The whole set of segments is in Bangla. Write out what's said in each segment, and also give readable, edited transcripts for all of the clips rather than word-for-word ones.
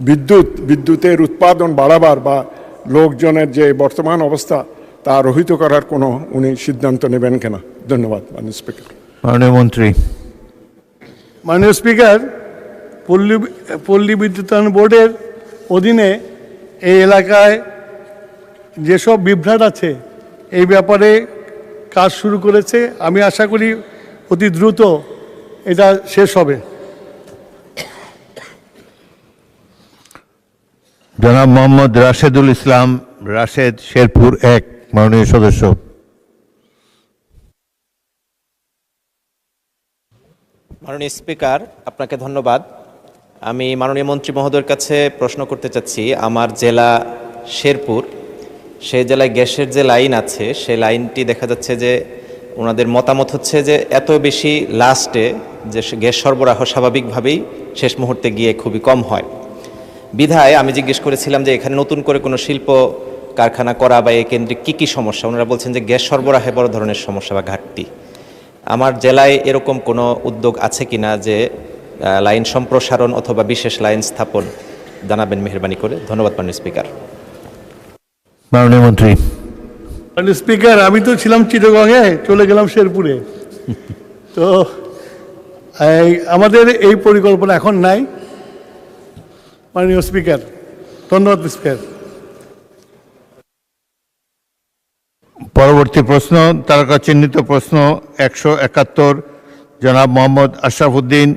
বিদ্যুতের উৎপাদন বাড়াবার বা লোকজনের যে বর্তমান অবস্থা তা রহিত করার কোনো উনি সিদ্ধান্ত নেবেন কিনা? ধন্যবাদ মাননীয় স্পিকার। মাননীয় মন্ত্রী। মাননীয় স্পিকার, পল্লী বিদ্যুতায়ন বোর্ডের অধীনে এই এলাকায় যেসব বিভ্রাট আছে এই ব্যাপারে কাজ শুরু করেছে। আমি আশা করি অতি দ্রুত এটা শেষ হবে। জনাব মোহাম্মদ রাশেদুল ইসলাম, রাশেদ, শেরপুর 1, মাননীয় সদস্য। মাননীয় স্পিকার, আপনাকে ধন্যবাদ। আমি মাননীয় মন্ত্রী মহোদয়ের কাছে প্রশ্ন করতে চাচ্ছি, আমার জেলা শেরপুর, সেই জেলায় গ্যাসের যে লাইন আছে সেই লাইনটি দেখা যাচ্ছে যে ওনাদের মতামত হচ্ছে যে এত বেশি লাস্টে যে গ্যাস সরবরাহ স্বাভাবিকভাবেই শেষ মুহূর্তে গিয়ে খুবই কম হয়। বিধায় আমি জিজ্ঞেস করেছিলাম যে এখানে নতুন করে কোনো শিল্প কারখানা করা বা এই কেন্দ্রে কী কী সমস্যা। ওনারা বলছেন যে গ্যাস সরবরাহে বড় ধরনের সমস্যা বা ঘাটতি। আমার জেলায় এরকম কোনো উদ্যোগ আছে কিনা যে লাইন সম্প্রসারণ অথবা বিশেষ লাইন স্থাপন, জানাবেন মেহেরবানি করে। ধন্যবাদ মাননীয় স্পিকার। মাননীয় মন্ত্রী। মাননীয় স্পিকার, আমি তো ছিলাম চিটাগংয়ে, চলে গেলাম শেরপুরে। তো আমাদের এই পরিকল্পনা এখন নাই মাননীয় স্পিকার। ধন্যবাদ স্পিকার। পরবর্তী প্রশ্ন, তারকা চিহ্নিত প্রশ্ন 171, জনাব মোহাম্মদ আশরাফুদ্দিন,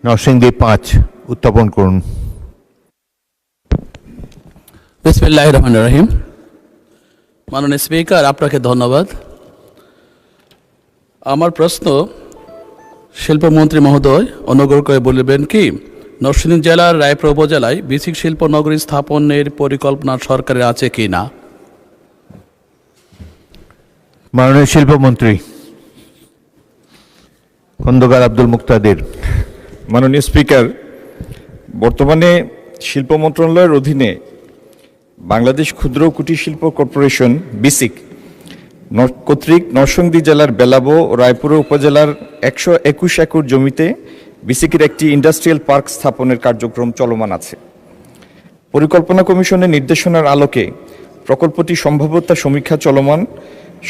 নরসিংদী 5, উত্থাপন করুন। বিসমিল্লাহির রহমানির রহিম। মাননীয় স্পিকার, আপনাকে ধন্যবাদ। আমার প্রশ্ন, শিল্পমন্ত্রী মহোদয় অনুগ্রহ করে বলবেন কি নরসিংদী জেলার রায়পুর উপজেলায় বিসিক শিল্প নগরী স্থাপনের পরিকল্পনা সরকারের আছে কি না? মাননীয় শিল্পমন্ত্রী খন্দকার আব্দুল মুক্তাদির। মাননীয় স্পিকার, বর্তমানে শিল্প মন্ত্রণালয়ের অধীনে বাংলাদেশ ক্ষুদ্র কুটির শিল্প কর্পোরেশন বিসিক কর্তৃক নরসিংদী জেলার বেলাবো ও রায়পুর উপজেলার 121 একর জমিতে বিসিকের একটি ইন্ডাস্ট্রিয়াল পার্ক স্থাপনের কার্যক্রম চলমান আছে। পরিকল্পনা কমিশনের নির্দেশনার আলোকে প্রকল্পটি সম্ভাব্যতা সমীক্ষা চলমান।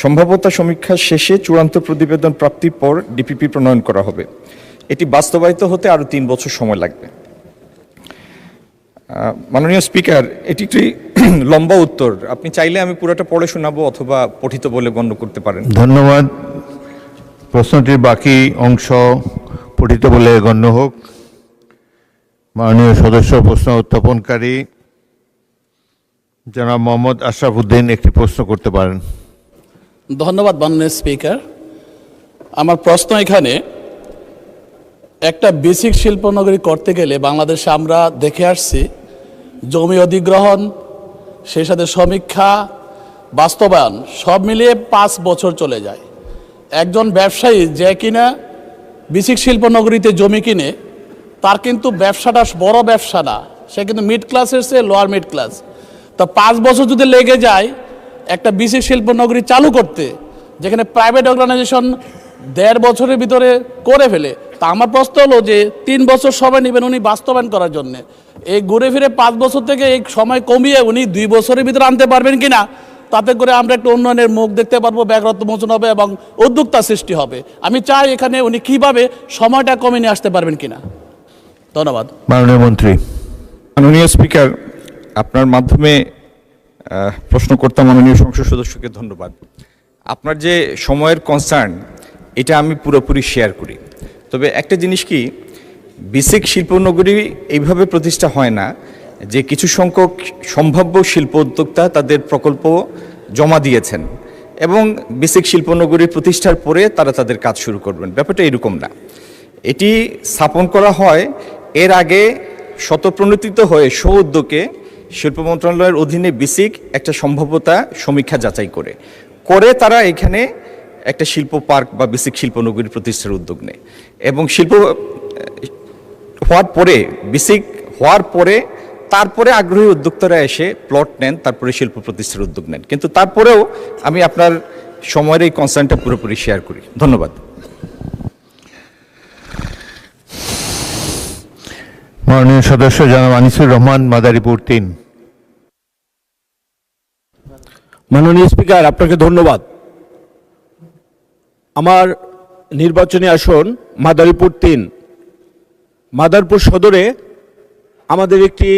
সম্ভাব্যতা সমীক্ষা শেষে চূড়ান্ত প্রতিবেদন প্রাপ্তির পর ডিপিপি প্রণয়ন করা হবে। এটি বাস্তবায়িত হতে আরও 3 বছর সময় লাগবে। মাননীয় স্পিকার, এটি একটি লম্বা উত্তর, আপনি চাইলে আমি পুরোটা পড়ে শোনাবো অথবা পঠিত বলে গণ্য করতে পারেন। ধন্যবাদ। প্রশ্নটির বাকি অংশ পঠিত বলে গণ্য হোক। মাননীয় সদস্য প্রশ্ন উত্থাপনকারী জনাব মোহাম্মদ আশরাফুদ্দিন একটি প্রশ্ন করতে পারেন। ধন্যবাদ মাননীয় স্পিকার। আমার প্রশ্ন এখানে, একটা বেসিক শিল্পনগরী করতে গেলে বাংলাদেশে আমরা দেখে আসছি জমি অধিগ্রহণ, সেই সাথে সমীক্ষা, বাস্তবায়ন সব মিলিয়ে 5 বছর চলে যায়। একজন ব্যবসায়ী যে কিনা বেসিক শিল্পনগরীতে জমি কিনে, তার কিন্তু ব্যবসাটা বড় ব্যবসা না, সে কিন্তু মিড ক্লাসের চেয়ে লোয়ার মিড ক্লাস। তো 5 বছর যদি লেগে যায় একটা বেসিক শিল্পনগরী চালু করতে, যেখানে প্রাইভেট অর্গানাইজেশন 1.5 বছরের ভিতরে করে ফেলে, তা আমার প্রশ্ন হলো যে 3 বছর সময় নেবেন উনি বাস্তবায়ন করার জন্য। এই ঘুরে ফিরে 5 বছর থেকে এই সময় কমিয়ে উনি 2 বছরের ভিতরে আনতে পারবেন কিনা, তাতে করে আমরা একটা উন্নয়নের মুখ দেখতে পারবো, ব্যাঘাত মোচন হবে এবং উদ্যোক্তা সৃষ্টি হবে। আমি চাই এখানে উনি কিভাবে সময়টা কমিয়ে নিয়ে আসতে পারবেন কিনা। ধন্যবাদ। মাননীয় মন্ত্রী। মাননীয় স্পিকার, আপনার মাধ্যমে প্রশ্নকর্তা মাননীয় সংসদ সদস্যকে ধন্যবাদ। আপনার যে সময়ের কনসার্ন, এটা আমি পুরোপুরি শেয়ার করি। তবে একটা জিনিস কি, বিসিক শিল্পনগরী এইভাবে প্রতিষ্ঠা হয় না যে কিছু সংখ্যক সম্ভাব্য শিল্প উদ্যোক্তা তাদের প্রকল্প জমা দিয়েছেন এবং বিসিক শিল্পনগরী প্রতিষ্ঠার পরে তারা তাদের কাজ শুরু করবেন, ব্যাপারটা এরকম না। এটি স্থাপন করা হয় এর আগে স্বতঃপ্রণোদিত হয়ে উদ্যোগে শিল্প মন্ত্রণালয়ের অধীনে বিসিক একটা সম্ভাব্যতা সমীক্ষা যাচাই করে তারা এখানে একটা শিল্প পার্ক বা বেসিক শিল্পনগরী প্রতিষ্ঠার উদ্যোগ নেয় এবং শিল্প হওয়ার পরে, বেসিক হওয়ার পরে তারপরে আগ্রহী উদ্যোক্তারা এসে প্লট নেন, তারপরে শিল্প প্রতিষ্ঠার উদ্যোগ নেন। কিন্তু তারপরেও আমি আপনার সময়ের এই কনসার্নটা পুরোপুরি শেয়ার করি। ধন্যবাদ। মাননীয় সদস্য জনাব আনিসুর রহমান, মাদারীপুর 3। মাননীয় স্পিকার, আপনাকে ধন্যবাদ। আমার নির্বাচনী আসন মাদারীপুর 3। মাদারীপুর সদরে আমাদের একটি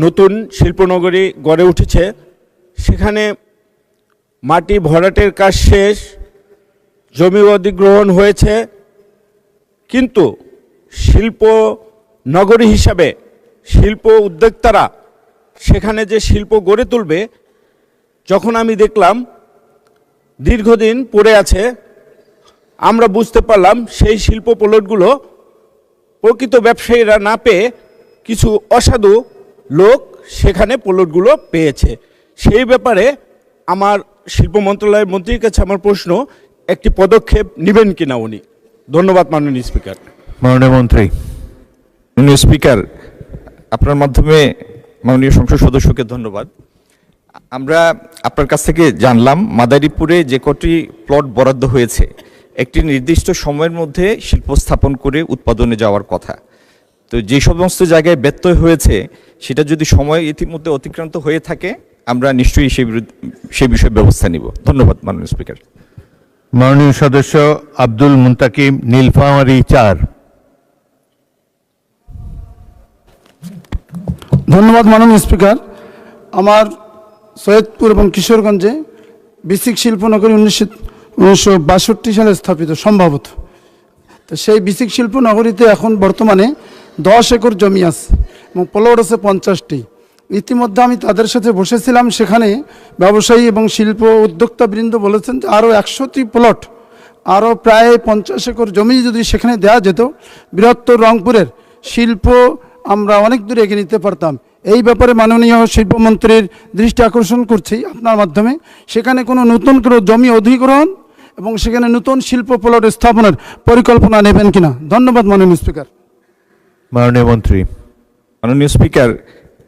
নতুন শিল্পনগরী গড়ে উঠেছে। সেখানে মাটি ভরাটের কাজ শেষ, জমি অধিগ্রহণ হয়েছে, কিন্তু শিল্প নগরী হিসাবে শিল্প উদ্যোক্তারা সেখানে যে শিল্প গড়ে তুলবে, যখন আমি দেখলাম দীর্ঘদিন পড়ে আছে, আমরা বুঝতে পারলাম সেই শিল্প প্লটগুলো প্রকৃত ব্যবসায়ীরা না পেয়ে কিছু অসাধু লোক সেখানে প্লটগুলো পেয়েছে। সেই ব্যাপারে আমার শিল্প মন্ত্রণালয়ের মন্ত্রীর কাছে আমার প্রশ্ন, একটি পদক্ষেপ নেবেন কিনা উনি? ধন্যবাদ মাননীয় স্পিকার। মাননীয় মন্ত্রী। মাননীয় স্পিকার, আপনার মাধ্যমে মাননীয় সংসদ সদস্যকে ধন্যবাদ। আমরা আপনার কাছ থেকে জানলাম মাদারীপুরে যে কটি প্লট বরাদ্দ হয়েছে একটি নির্দিষ্ট সময়ের মধ্যে শিল্প স্থাপন করে উৎপাদনে যাওয়ার কথা। তো যে সমস্ত জায়গায় ব্যত্যয় হয়েছে সেটা যদি সময় ইতিমধ্যে অতিক্রান্ত হয়ে থাকে, আমরা নিশ্চয়ই সেই বিষয়ে ব্যবস্থা নিব। ধন্যবাদ মাননীয় স্পিকার। মাননীয় সদস্য আব্দুল মুন্তাকিম, নীলফামারী 4। ধন্যবাদ মাননীয় স্পিকার। আমার সৈয়দপুর এবং কিশোরগঞ্জে বিসিক শিল্পনগরী 1962 সালে স্থাপিত সম্ভবত। তো সেই বিসিক শিল্পনগরীতে এখন বর্তমানে 10 একর জমি আছে এবং প্লট আছে 50টি। ইতিমধ্যে আমি তাদের সাথে বসেছিলাম, সেখানে ব্যবসায়ী এবং শিল্প উদ্যোক্তাবৃন্দ বলেছেন যে আরও 100টি প্লট, আরও প্রায় 50 একর জমি যদি সেখানে দেওয়া যেত, বৃহত্তর রংপুরের শিল্প আমরা অনেক দূরে এগিয়ে নিতে পারতাম। এই ব্যাপারে মাননীয় শিল্পমন্ত্রীর দৃষ্টি আকর্ষণ করছি আপনার মাধ্যমে, সেখানে কোনো নতুন কোনো জমি অধিগ্রহণ এবং সেখানে নতুন শিল্প প্লট স্থাপনের পরিকল্পনা নেবেন কিনা? ধন্যবাদ মাননীয় স্পিকার। মাননীয় মন্ত্রী। মাননীয় স্পিকার,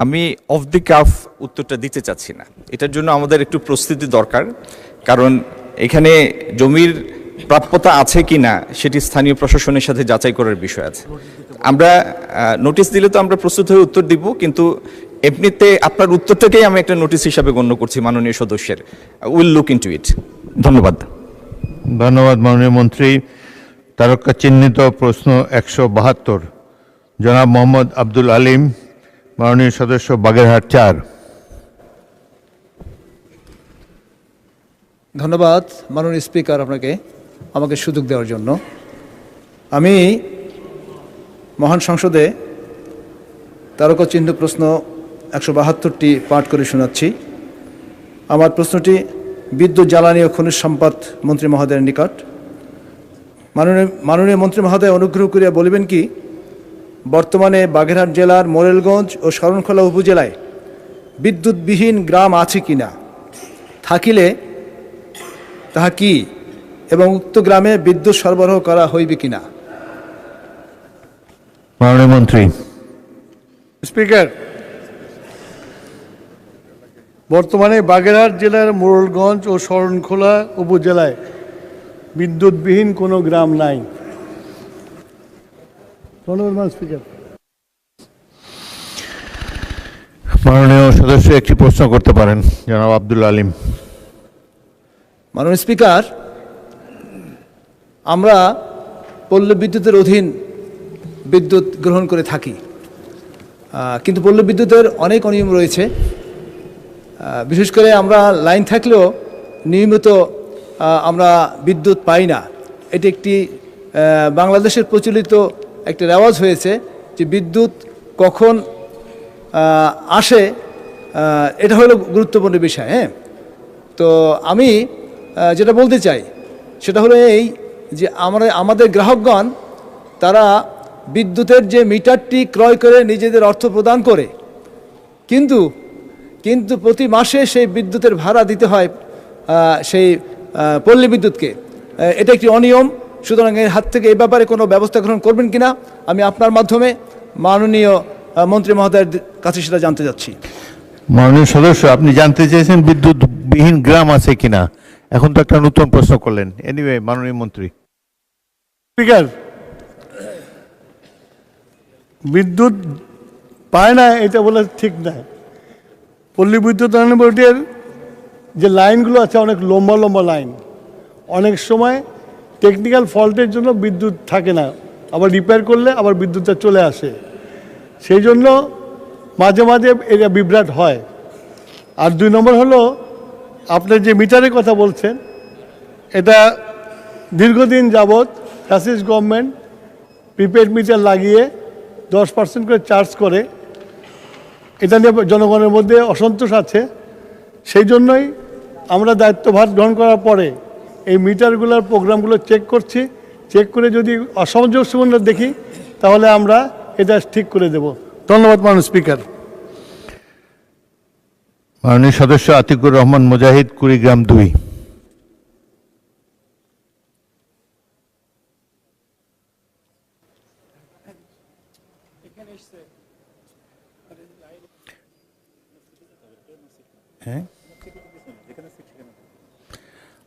আমি অফ দি কাফ উত্তরটা দিতে চাচ্ছি না। এটার জন্য আমাদের একটু প্রস্তুতি দরকার, কারণ এখানে জমির প্রাপ্যতা আছে কি না সেটি স্থানীয় প্রশাসনের সাথে যাচাই করার বিষয় আছে। আমরা নোটিশ দিলে তো আমরা প্রস্তুত হয়ে উত্তর দিব, কিন্তু এমনিতে আপনার উত্তরটাকেই আমি একটা নোটিশ হিসাবে গণ্য করছি মাননীয় সদস্যের। উইল লুক ইনটু ইট। ধন্যবাদ। ধন্যবাদ মাননীয় মন্ত্রী। তারকা চিহ্নিত প্রশ্ন 172 জনাব মোহাম্মদ আব্দুল আলিম, মাননীয় সদস্য বাগেরহাট 4। ধন্যবাদ মাননীয় স্পিকার আপনাকে আমাকে সুযোগ দেওয়ার জন্য। আমি মহান সংসদে তারকা চিহ্ন প্রশ্ন 172টি পাঠ করে শোনাচ্ছি। আমার প্রশ্নটি বিদ্যুৎ, জ্বালানি ও খনিজ সম্পদ মন্ত্রী মহোদয়ের নিকট। মাননীয় মন্ত্রী মহোদয় অনুগ্রহ করিয়া বলিবেন কি, বর্তমানে বাগেরহাট জেলার মোরেলগঞ্জ ও শরণখোলা উপজেলায় বিদ্যুৎবিহীন গ্রাম আছে কিনা? থাকিলে তাহা কি, এবং উক্ত গ্রামে বিদ্যুৎ সরবরাহ করা হইবে কিনা? মাননীয় মন্ত্রী। স্পিকার, বর্তমানে বাগেরহাট জেলার মোড়লগঞ্জ ও শরণখোলা উপজেলায় বিদ্যুৎবিহীন কোনো গ্রাম নাই। ধন্যবাদ স্পিকার। মাননীয় সদস্য একটি প্রশ্ন করতে পারেন জনাব আব্দুল আলিম। মাননীয় স্পিকার, আমরা পল্লী বিদ্যুতের অধীন বিদ্যুৎ গ্রহণ করে থাকি, কিন্তু পল্লী বিদ্যুতের অনেক অনিয়ম রয়েছে। বিশেষ করে আমরা লাইন থাকলেও নিয়মিত আমরা বিদ্যুৎ পাই না। এটি একটি বাংলাদেশের প্রচলিত একটা রেওয়াজ হয়েছে যে বিদ্যুৎ কখন আসে এটা হলো গুরুত্বপূর্ণ বিষয়। হ্যাঁ, তো আমি যেটা বলতে চাই সেটা হলো এই যে আমাদের গ্রাহকগণ তারা বিদ্যুতের যে মিটারটি ক্রয় করে নিজেদের অর্থ প্রদান করে, কিন্তু প্রতি মাসে সেই বিদ্যুতের ভাড়া দিতে হয় সেই পল্লী বিদ্যুৎকে। এটা একটি অনিয়ম। সুতরাং এর হাত থেকে এই ব্যাপারে কোনো ব্যবস্থা গ্রহণ করবেন কিনা আমি আপনার মাধ্যমে মাননীয় মন্ত্রী মহোদয়ের কাছে সেটা জানতে চাচ্ছি। মাননীয় সদস্য, আপনি জানতে চেয়েছেন বিদ্যুৎবিহীন গ্রাম আছে কিনা, এখন তো একটা নতুন প্রশ্ন করলেন। এনিওয়ে মাননীয় মন্ত্রী। স্পিকার, বিদ্যুৎ পায় না এটা বলে ঠিক না। পল্লী বিদ্যুৎ উন্নয়ন বোর্ডের যে লাইনগুলো আছে অনেক লম্বা লম্বা লাইন, অনেক সময় টেকনিক্যাল ফল্টের জন্য বিদ্যুৎ থাকে না, আবার রিপেয়ার করলে আবার বিদ্যুৎটা চলে আসে, সেই জন্য মাঝে মাঝে এটা বিভ্রাট হয়। আর 2 নম্বর হলো আপনার যে মিটারের কথা বলছেন, এটা দীর্ঘদিন যাবৎ ফ্যাসিস্ট গভর্নমেন্ট প্রিপেড মিটার লাগিয়ে 10% করে চার্জ করে, এটা নিয়ে জনগণের মধ্যে অসন্তোষ আছে। সেই জন্যই আমরা দায়িত্বভার গ্রহণ করার পরে এই মিটারগুলোর প্রোগ্রামগুলো চেক করছি, চেক করে যদি অসামঞ্জস্যপূর্ণ দেখি তাহলে আমরা এটা ঠিক করে দেব। ধন্যবাদ মাননীয় স্পিকার। মাননীয় সদস্য আতিকুর রহমান মুজাহিদ, কুড়িগ্রাম 2।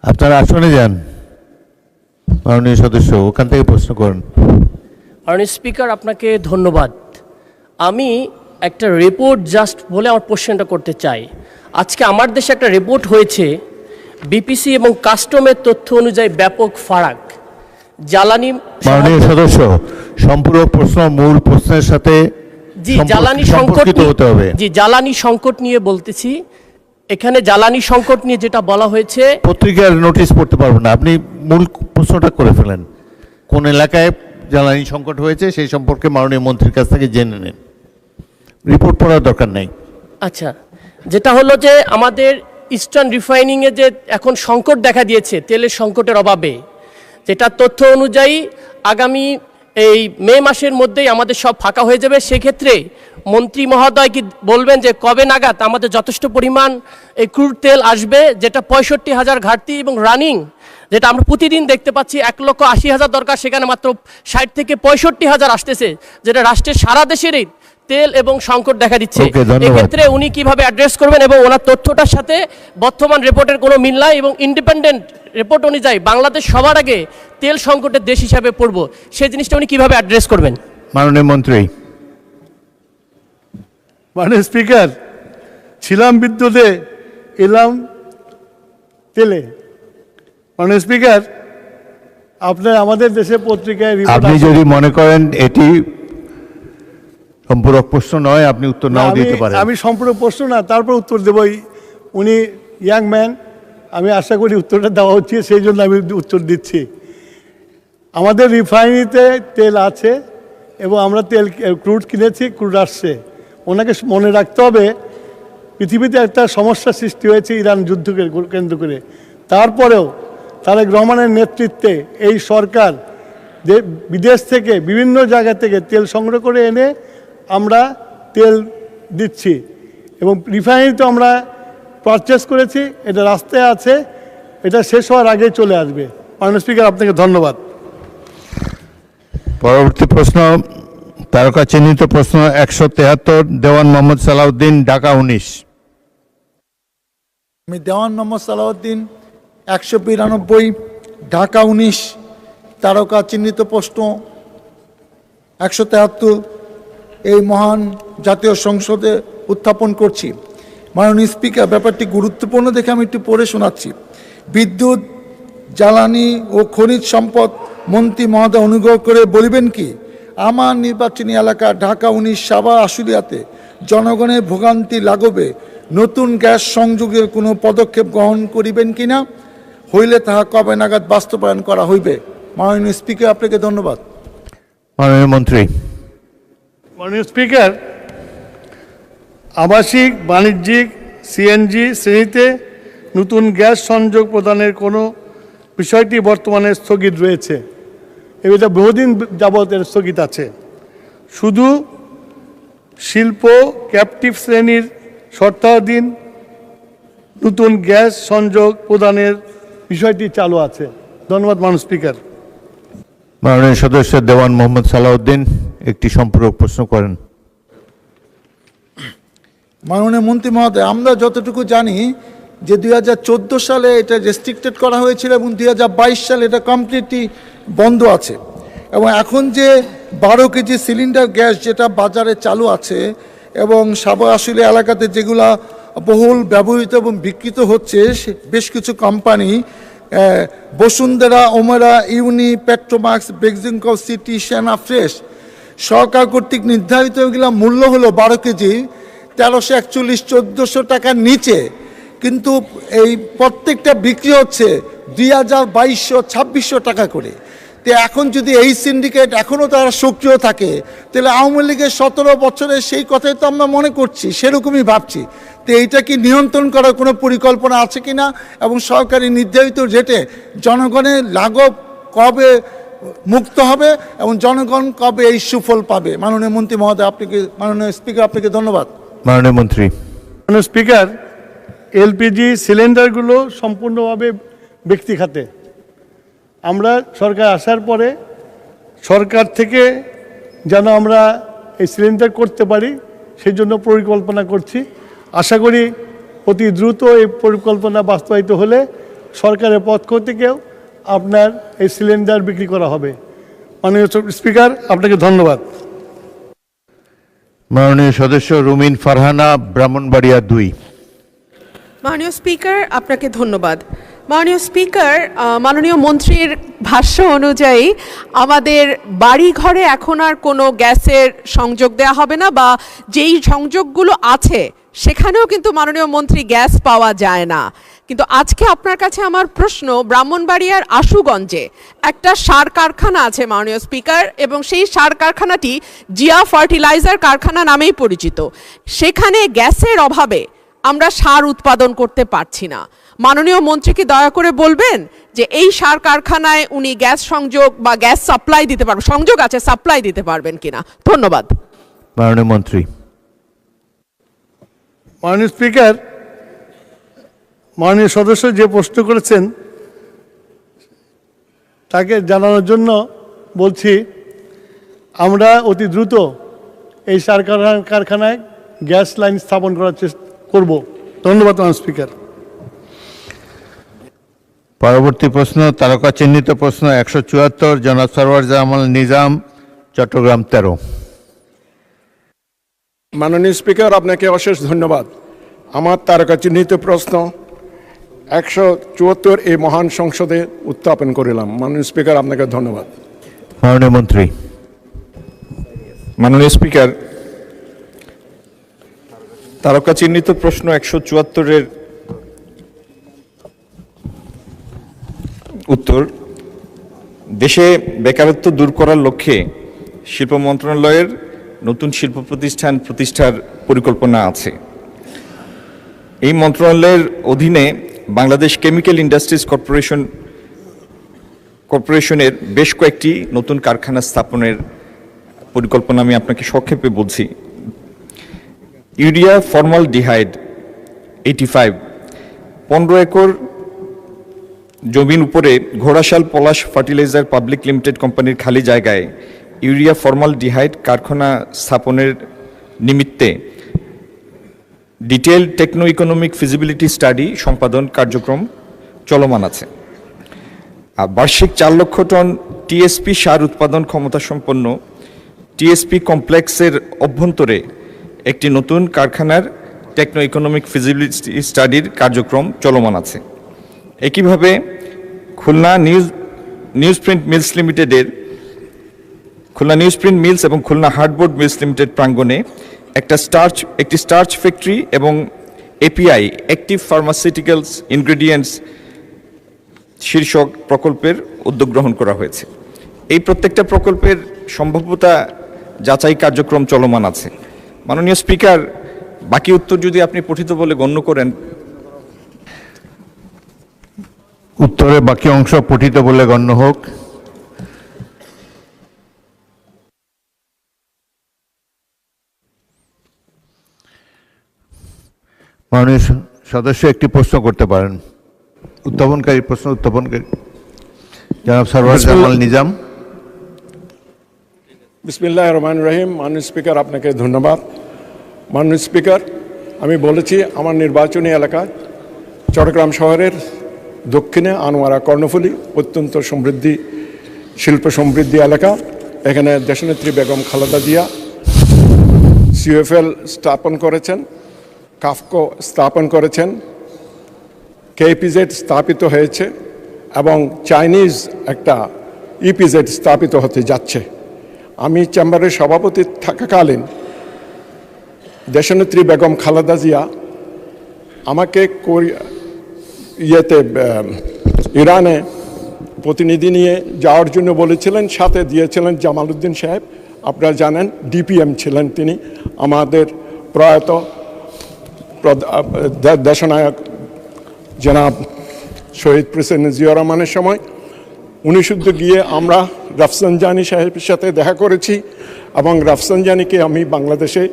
আপনারা আসনে যান, মাননীয় সদস্য ওখান থেকে প্রশ্ন করুন। মাননীয় স্পিকার, আপনাকে ধন্যবাদ। আমি একটা রিপোর্ট জাস্ট বলে আমার কোশ্চেনটা করতে চাই। আজকে আমার দেশে একটা রিপোর্ট হয়েছে, বিপিসি এবং কাস্টমের তথ্য অনুযায়ী ব্যাপক ফারাক। জ্বালানি মাননীয় সদস্য, সম্পূরক প্রশ্ন মূল প্রশ্নের সাথে জ্বালানি সংকট সম্পর্কিত হতে হবে। জ্বালানি সংকট নিয়ে বলতেছি। এখানে জ্বালানি সংকট নিয়ে যেটা বলা হয়েছে, পত্রিকার নোটিশ পড়তে পারবেন না, আপনি মূল প্রশ্নটা করে ফেলেন। কোন এলাকায় জ্বালানি সংকট হয়েছে সেই সম্পর্কে মাননীয় মন্ত্রীর কাছ থেকে জেনে নিন, রিপোর্ট পড়ার দরকার নেই। আচ্ছা, যেটা হলো যে আমাদের ইস্টার্ন রিফাইনিংয়ে যে এখন সংকট দেখা দিয়েছে তেলের সংকটের অভাবে, যেটা তথ্য অনুযায়ী আগামী এই মে মাসের মধ্যেই আমাদের সব ফাঁকা হয়ে যাবে। সেক্ষেত্রে মন্ত্রী মহোদয় কি বলবেন যে কবে নাগাদ আমাদের যথেষ্ট পরিমাণ এই ক্রুড তেল আসবে, যেটা 65,000 ঘাটতি এবং রানিং, যেটা আমরা প্রতিদিন দেখতে পাচ্ছি 1,80,000 দরকার, সেখানে মাত্র 60 থেকে 65,000 আসতেছে, যেটা রাষ্ট্রের সারা দেশেরই তেল এবং সংকট দেখা দিচ্ছে। এক্ষেত্রে উনি কিভাবে অ্যাড্রেস করবেন এবং ওনার তথ্যটার সাথে বর্তমান রিপোর্টের কোনো মিল নাই এবং ইন্ডিপেন্ডেন্ট রিপোর্ট অনুযায়ী বাংলাদেশ সবার আগে তেল সংকটের দেশ হিসাবে পড়ব, সেই জিনিসটা উনি কিভাবে অ্যাড্রেস করবেন? মাননীয় মন্ত্রী। মাননীয় স্পিকার, ছিলাম বিদ্যুতে, এলাম তেলে। মাননীয় স্পিকার, আপনার আমাদের দেশে পত্রিকায় আপনি যদি মনে করেন এটি সম্পূরক প্রশ্ন নয়, আপনি উত্তর নাও দিতে পারেন। আমি সম্পূরক প্রশ্ন না, তারপর উত্তর দেবই। উনি ইয়াং ম্যান, আমি আশা করি উত্তরটা দেওয়া হচ্ছে, সেই জন্য আমি উত্তর দিচ্ছি। আমাদের রিফাইনারিতে তেল আছে এবং আমরা তেল ক্রুড কিনেছি, ক্রুড আসছে। ওনাকে মনে রাখতে হবে পৃথিবীতে একটা সমস্যা সৃষ্টি হয়েছে ইরান যুদ্ধকে কেন্দ্র করে, তারপরেও তারেক রহমানের নেতৃত্বে এই সরকার বিদেশ থেকে বিভিন্ন জায়গা থেকে তেল সংগ্রহ করে এনে আমরা তেল দিচ্ছি এবং রিফাইনারি তো আমরা পারচেস করেছি, এটা রাস্তায় আছে, এটা শেষ হওয়ার আগে চলে আসবে। মাননীয় স্পিকার, আপনাকে ধন্যবাদ। পরবর্তী প্রশ্ন, তারকা চিহ্নিত প্রশ্ন 173, দেওয়ান মোহাম্মদ সালাউদ্দিন, ঢাকা 19। আমি দেওয়ান মোহাম্মদ সালাউদ্দিন, 192, ঢাকা 19, তারকা চিহ্নিত প্রশ্ন 173 এই মহান জাতীয় সংসদে উত্থাপন করছি। মাননীয় স্পিকার, ব্যাপারটি গুরুত্বপূর্ণ দেখে আমি একটু পড়ে শোনাচ্ছি। বিদ্যুৎ, জ্বালানি ও খনিজ সম্পদ মন্ত্রী মহোদয় অনুগ্রহ করে বলিবেন কি আমার নির্বাচনী এলাকা ঢাকা 19 সাবা আশুলিয়াতে জনগণের ভোগান্তি লাঘবে নতুন গ্যাস সংযোগের কোনো পদক্ষেপ গ্রহণ করিবেন কিনা, হইলে তাহা কবে নাগাদ বাস্তবায়ন করা হইবে? মাননীয় স্পিকার, আপনাকে ধন্যবাদ। মাননীয় মন্ত্রী। মাননীয় স্পিকার, আবাসিক, বাণিজ্যিক, সিএনজি শ্রেণীতে নতুন গ্যাস সংযোগ প্রদানের কোনো বিষয়টি বর্তমানে স্থগিত রয়েছে, এটা বহুদিন যাবৎ এর স্থগিত আছে। শুধু শিল্প ক্যাপটিভ শ্রেণীর শর্তাধীন নতুন গ্যাস সংযোগ প্রদানের বিষয়টি চালু আছে। ধন্যবাদ মাননীয় স্পিকার। মাননীয় সদস্য দেওয়ান মোহাম্মদ সালাউদ্দিন একটি সম্পূরক প্রশ্ন করেন। মাননীয় মন্ত্রী মহোদয়, আমরা যতটুকু জানি যে 2014 সালে এটা রেস্ট্রিক্টেড করা হয়েছিল এবং 2022 সালে এটা কমপ্লিটলি বন্ধ আছে, এবং এখন যে 12 কেজি সিলিন্ডার গ্যাস যেটা বাজারে চালু আছে, এবং সাভার আশুলিয়া এলাকাতে যেগুলা বহুল ব্যবহৃত এবং বিকৃত হচ্ছে বেশ কিছু কোম্পানি বসুন্ধরা, ওমেরা, ইউনি, পেট্রোমাক্স, বেক্সিমকো, সিটি, সেনা, ফ্রেশ সরকার কর্তৃক নির্ধারিত এগুলো মূল্য হলো 12 কেজি 1341-1400 টাকার নিচে, কিন্তু এই প্রত্যেকটা বিক্রি হচ্ছে 2000-2200-2600 টাকা করে। তো এখন যদি এই সিন্ডিকেট এখনও তারা সক্রিয় থাকে, তাহলে আওয়ামী লীগের 17 বছরের সেই কথাই তো আমরা মনে করছি, সেরকমই ভাবছি। তো এইটা কি নিয়ন্ত্রণ করার কোনো পরিকল্পনা আছে কি না, এবং সরকারি নির্ধারিত রেটে জনগণের লাঘব কবে মুক্ত হবে এবং জনগণ কবে এই সুফল পাবে? মাননীয় মন্ত্রী মহোদয়, মাননীয় স্পিকার, আপনাকে ধন্যবাদ। মাননীয় মন্ত্রী। মাননীয় স্পিকার, এলপিজি সিলিন্ডারগুলো সম্পূর্ণভাবে ব্যক্তি খাতে। আমরা সরকার আসার পরে সরকার থেকে যেন আমরা এই সিলিন্ডার করতে পারি সেই জন্য পরিকল্পনা করছি। আশা করি অতি দ্রুত এই পরিকল্পনা বাস্তবায়িত হলে সরকারের পক্ষ থেকেও আপনার এই সিলিন্ডার বিক্রি করা হবে। মাননীয় স্পিকার, আপনাকে ধন্যবাদ। মাননীয় সদস্য রুমিন ফারহানা, ব্রাহ্মণবাড়িয়া 2। মাননীয় স্পিকার, আপনাকে ধন্যবাদ। মাননীয় স্পিকার, মাননীয় মন্ত্রীর ভাষ্য অনুযায়ী আমাদের বাড়ি ঘরে এখন আর কোনো গ্যাসের সংযোগ দেওয়া হবে না, বা যেই সংযোগগুলো আছে সেখানেও কিন্তু মাননীয় মন্ত্রী গ্যাস পাওয়া যায় না। কিন্তু আজকে আপনার কাছে আমার প্রশ্ন, ব্রাহ্মণবাড়িয়ার আশুগঞ্জে একটা সার কারখানা আছে মাননীয় স্পিকার, এবং সেই সার কারখানাটি জিয়া ফার্টিলাইজার কারখানা নামেই পরিচিত। সেখানে গ্যাসের অভাবে আমরা সার উৎপাদন করতে পারছি না। মাননীয় মন্ত্রীকে দয়া করে বলবেন যে এই সার কারখানায় উনি গ্যাস সংযোগ বা গ্যাস সাপ্লাই দিতে পারবেন, সংযোগ আছে, সাপ্লাই দিতে পারবেন কিনা? ধন্যবাদ। মাননীয় মন্ত্রী। মাননীয় স্পিকার, মাননীয় সদস্য যে প্রশ্ন করেছেন তাকে জানানোর জন্য বলছি, আমরা অতি দ্রুত এই সার কারখানায় গ্যাস লাইন স্থাপন করার চেষ্টা করব। ধন্যবাদ মাননীয় স্পিকার। পরবর্তী প্রশ্ন, তারকা চিহ্নিত প্রশ্ন 174, জনাব সরওয়ার জামাল নিজাম, চট্টগ্রাম 13। মাননীয় স্পিকার, আপনাকে অশেষ ধন্যবাদ। আমার তারকা চিহ্নিত প্রশ্ন 174 এই মহান সংসদে উত্থাপন করিলাম। মাননীয় স্পিকার, আপনাকে ধন্যবাদ। মাননীয় মন্ত্রী। মাননীয় স্পিকার, তারকা চিহ্নিত প্রশ্ন 174-এর উত্তর, দেশে বেকারত্ব দূর করার লক্ষ্যে শিল্প মন্ত্রণালয়ের নতুন শিল্প প্রতিষ্ঠার পরিকল্পনা আছে। এই মন্ত্রণালয়ের অধীনে বাংলাদেশ কেমিক্যাল ইন্ডাস্ট্রিজ কর্পোরেশনের বেশ কয়েকটি নতুন কারখানা স্থাপনের পরিকল্পনা আমি আপনাকে সংক্ষেপে বলছি। ইউরিয়া ফর্মালডিহাইড 85, 15 একর জমির উপরে Ghorashal Palash fertiliser public limited কোম্পানির খালি জায়গায় ইউরিয়া ফর্মালডিহাইড কারখানা স্থাপনের নিমিত্তে detailed techno economic feasibility study সম্পাদন কার্যক্রম চলমান আছে। আর বার্ষিক 4 লক্ষ টন টিএসপি সার উৎপাদন ক্ষমতা সম্পন্ন টিএসপি কমপ্লেক্সের অভ্যন্তরে একটি নতুন কারখানার টেকনো ইকোনমিক ফিজিবিলিটি স্টাডির কার্যক্রম চলমান আছে। একইভাবে খুলনা নিউজপ্রিন্ট মিলস লিমিটেডের খুলনা নিউজপ্রিন্ট মিলস এবং খুলনা হার্ডবোর্ড মিলস লিমিটেড প্রাঙ্গণে একটি স্টার্চ ফ্যাক্টরি এবং এপিআই অ্যাক্টিভ ফার্মাসিউটিক্যালস ইনগ্রেডিয়েন্টস শীর্ষক প্রকল্পের উদ্যোগ গ্রহণ করা হয়েছে। এই প্রত্যেকটা প্রকল্পের সম্ভাব্যতা যাচাই কার্যক্রম চলমান আছে। মাননীয় স্পিকার, বাকি উত্তর যদি আপনি পঠিত বলে গণ্য করেন। উত্তরের বাকি অংশ পঠিত বলে গণ্য হোক। মাননীয় সদস্য একটি প্রশ্ন করতে পারেন। প্রশ্ন উত্থাপনকারী জনাব সরওয়ার জামাল নিজাম। বিসমিল্লাহির রহমানির রহিম। মাননীয় স্পিকার, আপনাকে ধন্যবাদ। মাননীয় স্পিকার, আমি বলেছি আমার নির্বাচনী এলাকা চট্টগ্রাম শহরের দক্ষিণে আনোয়ারা কর্ণফুলী অত্যন্ত শিল্প সমৃদ্ধি এলাকা। এখানে দেশনেত্রী বেগম খালেদা জিয়া সিএফএল স্থাপন করেছেন, কাফকো স্থাপন করেছেন, কেপিজেড স্থাপিত হয়েছে এবং চাইনিজ একটা ইপিজেড স্থাপিত হতে যাচ্ছে। আমি চেম্বারের সভাপতি থাকাকালীন দেশনেত্রী বেগম খালেদা জিয়া আমাকে ইরানে প্রতিনিধি নিয়ে যাওয়ার জন্য বলেছিলেন, সাথে দিয়েছিলেন জামালউদ্দিন সাহেব, আপনারা জানেন ডিপিএম ছিলেন তিনি, আমাদের প্রয়াত দেশনায়ক জনাব শহীদ প্রেসিডেন্ট জিয়া রহমানের সময়। উনি শুধু গিয়ে আমরা রাফসানজানি সাহেবের সাথে দেখা করেছি এবং রাফসানজানিকে আমি বাংলাদেশে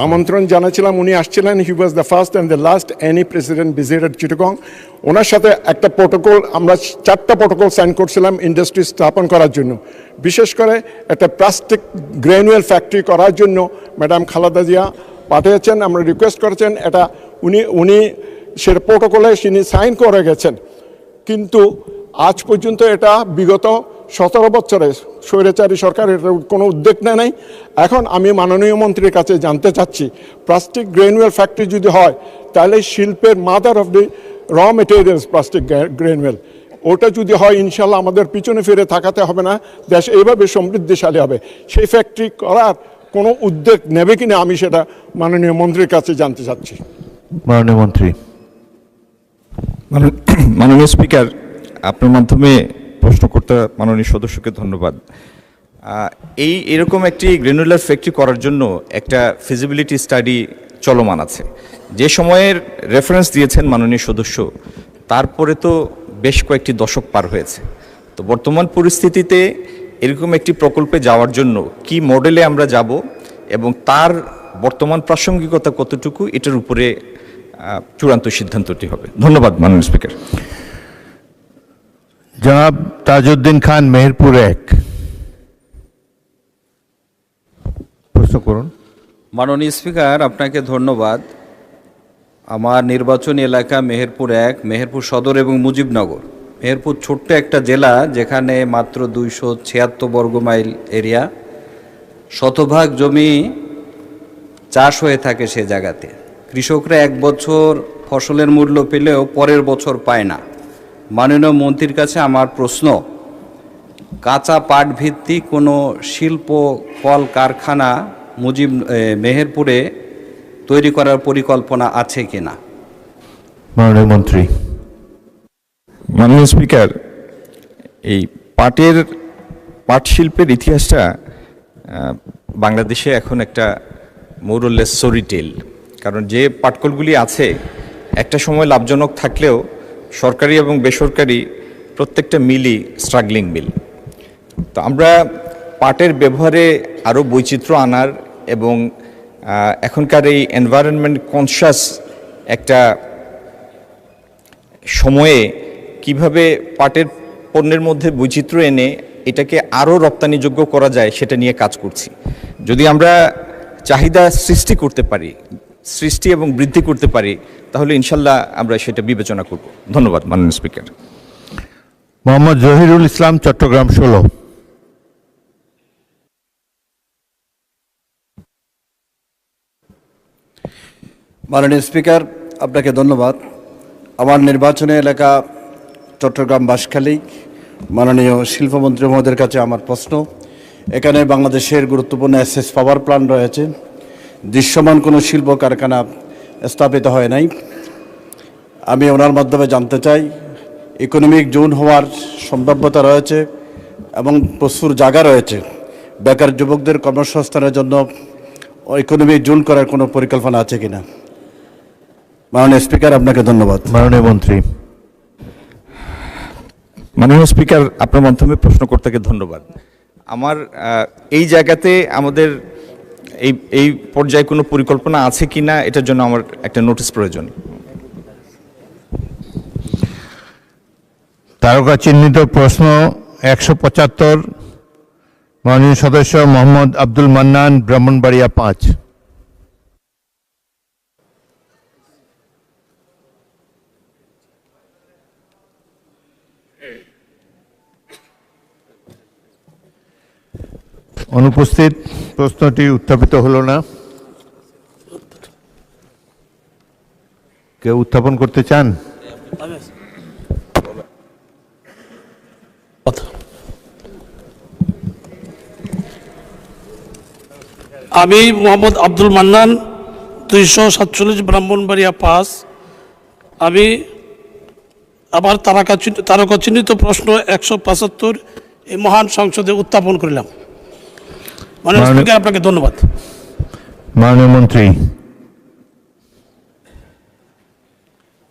আমন্ত্রণ জানাছিলাম। উনি আসছিলেন, he was the first and the last any president visited Chittagong. ওনার সাথে একটা প্রোটোকল, আমরা 4টা প্রোটোকল সাইন করছিলাম ইন্ডাস্ট্রি স্থাপন করার জন্য, বিশেষ করে একটা প্লাস্টিক গ্রেনুয়েল ফ্যাক্টরি করার জন্য ম্যাডাম খালেদা জিয়া পাঠিয়েছেন, আমরা রিকোয়েস্ট করেছেন, এটা উনি সেটা প্রোটোকলে তিনি সাইন করে গেছেন। কিন্তু আজ পর্যন্ত এটা বিগত 17 বছরে স্বৈরাচারী সরকার এটার কোনো উদ্যোগ নেয় নাই। এখন আমি মাননীয় মন্ত্রীর কাছে জানতে চাচ্ছি, প্লাস্টিক গ্রেনুয়েল ফ্যাক্টরি যদি হয় তাহলে শিল্পের mother of the raw materials plastic গ্রেনুয়েল, ওটা যদি হয় ইনশাল্লাহ আমাদের পিছনে ফিরে তাকাতে হবে না, দেশ এইভাবে সমৃদ্ধিশালী হবে। সেই ফ্যাক্টরি করার কোনো উদ্যোগ নেবে কিনা আমি সেটা মাননীয় মন্ত্রীর কাছে জানতে চাচ্ছি। মাননীয় মন্ত্রী। মাননীয় স্পিকার, আপনার মাধ্যমে প্রশ্নকর্তা মাননীয় সদস্যকে ধন্যবাদ। এরকম একটি গ্রেনুলার ফ্যাক্টরি করার জন্য একটা ফিজিবিলিটি স্টাডি চলমান আছে, যে সময়ের রেফারেন্স দিয়েছেন মাননীয় সদস্য, তারপরে তো বেশ কয়েকটি দশক পার হয়েছে। তো বর্তমান পরিস্থিতিতে এরকম একটি প্রকল্পে যাওয়ার জন্য কি মডেলে আমরা যাব এবং তার বর্তমান প্রাসঙ্গিকতা কতটুকু, এটার উপরে চূড়ান্ত সিদ্ধান্তটি হবে। ধন্যবাদ মাননীয় স্পিকার। জনাব তাজউদ্দিন খান, মেহেরপুর 1, প্রশ্ন করুন। মাননীয় স্পিকার, আপনাকে ধন্যবাদ। আমার নির্বাচনী এলাকা মেহেরপুর 1, মেহেরপুর সদর এবং মুজিবনগর। মেহেরপুর ছোট্ট একটা জেলা, যেখানে মাত্র 276 বর্গ মাইল এরিয়া, শতভাগ জমি চাষ হয়ে থাকে সে জায়গাতে। কৃষকরা 1 বছর ফসলের মূল্য পেলেও পরের বছর পায় না। মাননীয় মন্ত্রীর কাছে আমার প্রশ্ন, কাঁচা পাট ভিত্তিক কোনো শিল্প কল কারখানা মেহেরপুরে তৈরি করার পরিকল্পনা আছে কিনা? মাননীয় মন্ত্রী। মাননীয় স্পিকার, এই পাট শিল্পের ইতিহাসটা বাংলাদেশে এখন একটা মোরলেস সরিটেল। কারণ যে পাটকলগুলি আছে একটা সময় লাভজনক থাকলেও সরকারি এবং বেসরকারি প্রত্যেকটা মিলই স্ট্রাগলিং মিল। তো আমরা পাটের ব্যবহারে আরও বৈচিত্র্য আনার এবং এখনকার এই এনভায়রনমেন্ট কনশাস একটা সময়ে কিভাবে পাটের পণ্যের মধ্যে বৈচিত্র্য এনে এটাকে আরও রপ্তানিযোগ্য করা যায় সেটা নিয়ে কাজ করছি। যদি আমরা চাহিদা সৃষ্টি এবং বৃদ্ধি করতে পারি তাহলে ইনশাল্লাহ আমরা সেটা বিবেচনা করব। ধন্যবাদ মাননীয় স্পিকার। মোহাম্মদ জহিরুল ইসলাম, চট্টগ্রাম 16। মাননীয় স্পিকার, আপনাকে ধন্যবাদ। আমার নির্বাচনী এলাকা চট্টগ্রাম বাঁশখালী। মাননীয় শিল্পমন্ত্রী মহোদয়ের কাছে আমার প্রশ্ন, এখানে বাংলাদেশের গুরুত্বপূর্ণ এসএস পাওয়ার প্ল্যান্ট রয়েছে, দৃশ্যমান কোনো শিল্প কারখানা স্থাপিত হয় নাই। আমি ওনার মাধ্যমে জানতে চাই, ইকোনমিক জোন হওয়ার সম্ভাব্যতা রয়েছে এবং প্রচুর জায়গা রয়েছে, বেকার যুবকদের কর্মসংস্থানের জন্য ইকোনমিক জোন করার কোনো পরিকল্পনা আছে কিনা? মাননীয় স্পিকার, আপনাকে ধন্যবাদ। মাননীয় মন্ত্রী। মাননীয় স্পিকার, আপনার মাধ্যমে প্রশ্নকর্তাকে ধন্যবাদ। আমার এই জায়গাতে আমাদের এই পর্যায়ে কোনো পরিকল্পনা আছে কিনা এটার জন্য আমার একটা নোটিশ প্রয়োজন। তারকা চিহ্নিত প্রশ্ন 175, মাননীয় সদস্য মোহাম্মদ আব্দুল মান্নান, ব্রাহ্মণবাড়িয়া 5। অনুপস্থিত, প্রশ্নটি উত্থাপিত হলো না। কেউ উত্থাপন করতে চান? আমি মোহাম্মদ আব্দুল মান্নান, 247 ব্রাহ্মণবাড়িয়া 5। আমি আমার তারকাচিহ্নিত প্রশ্ন 175 এই মহান সংসদে উত্থাপন করলাম। মাননীয় স্পিকার, আপনাকে ধন্যবাদ। মাননীয় মন্ত্রী।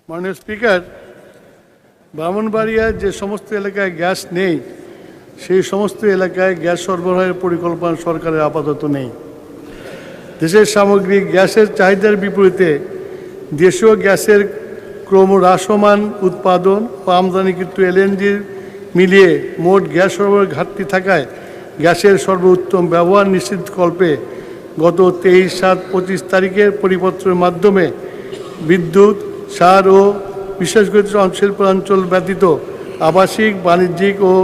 মাননীয় স্পিকার, ব্রাহ্মণবাড়িয়ার যে সমস্ত এলাকায় গ্যাস নেই, সেই সমস্ত এলাকায় গ্যাস সরবরাহের পরিকল্পনা সরকারের আপাতত নেই। দেশের সামগ্রিক গ্যাসের চাহিদার বিপরীতে দেশীয় গ্যাসের ক্রমহ্রাসমান উৎপাদন ও আমদানিকৃত এলএনজির মিলিয়ে মোট গ্যাস সরবরাহের ঘাটতি থাকায় গ্যাসের সর্বোত্তম ব্যবহার নিশ্চিতকল্পে গত 23/7/25 তারিখের পরিপত্রের মাধ্যমে বিদ্যুৎ, সার ও বিশেষ করে শিল্পাঞ্চল ব্যতীত আবাসিক, বাণিজ্যিক ও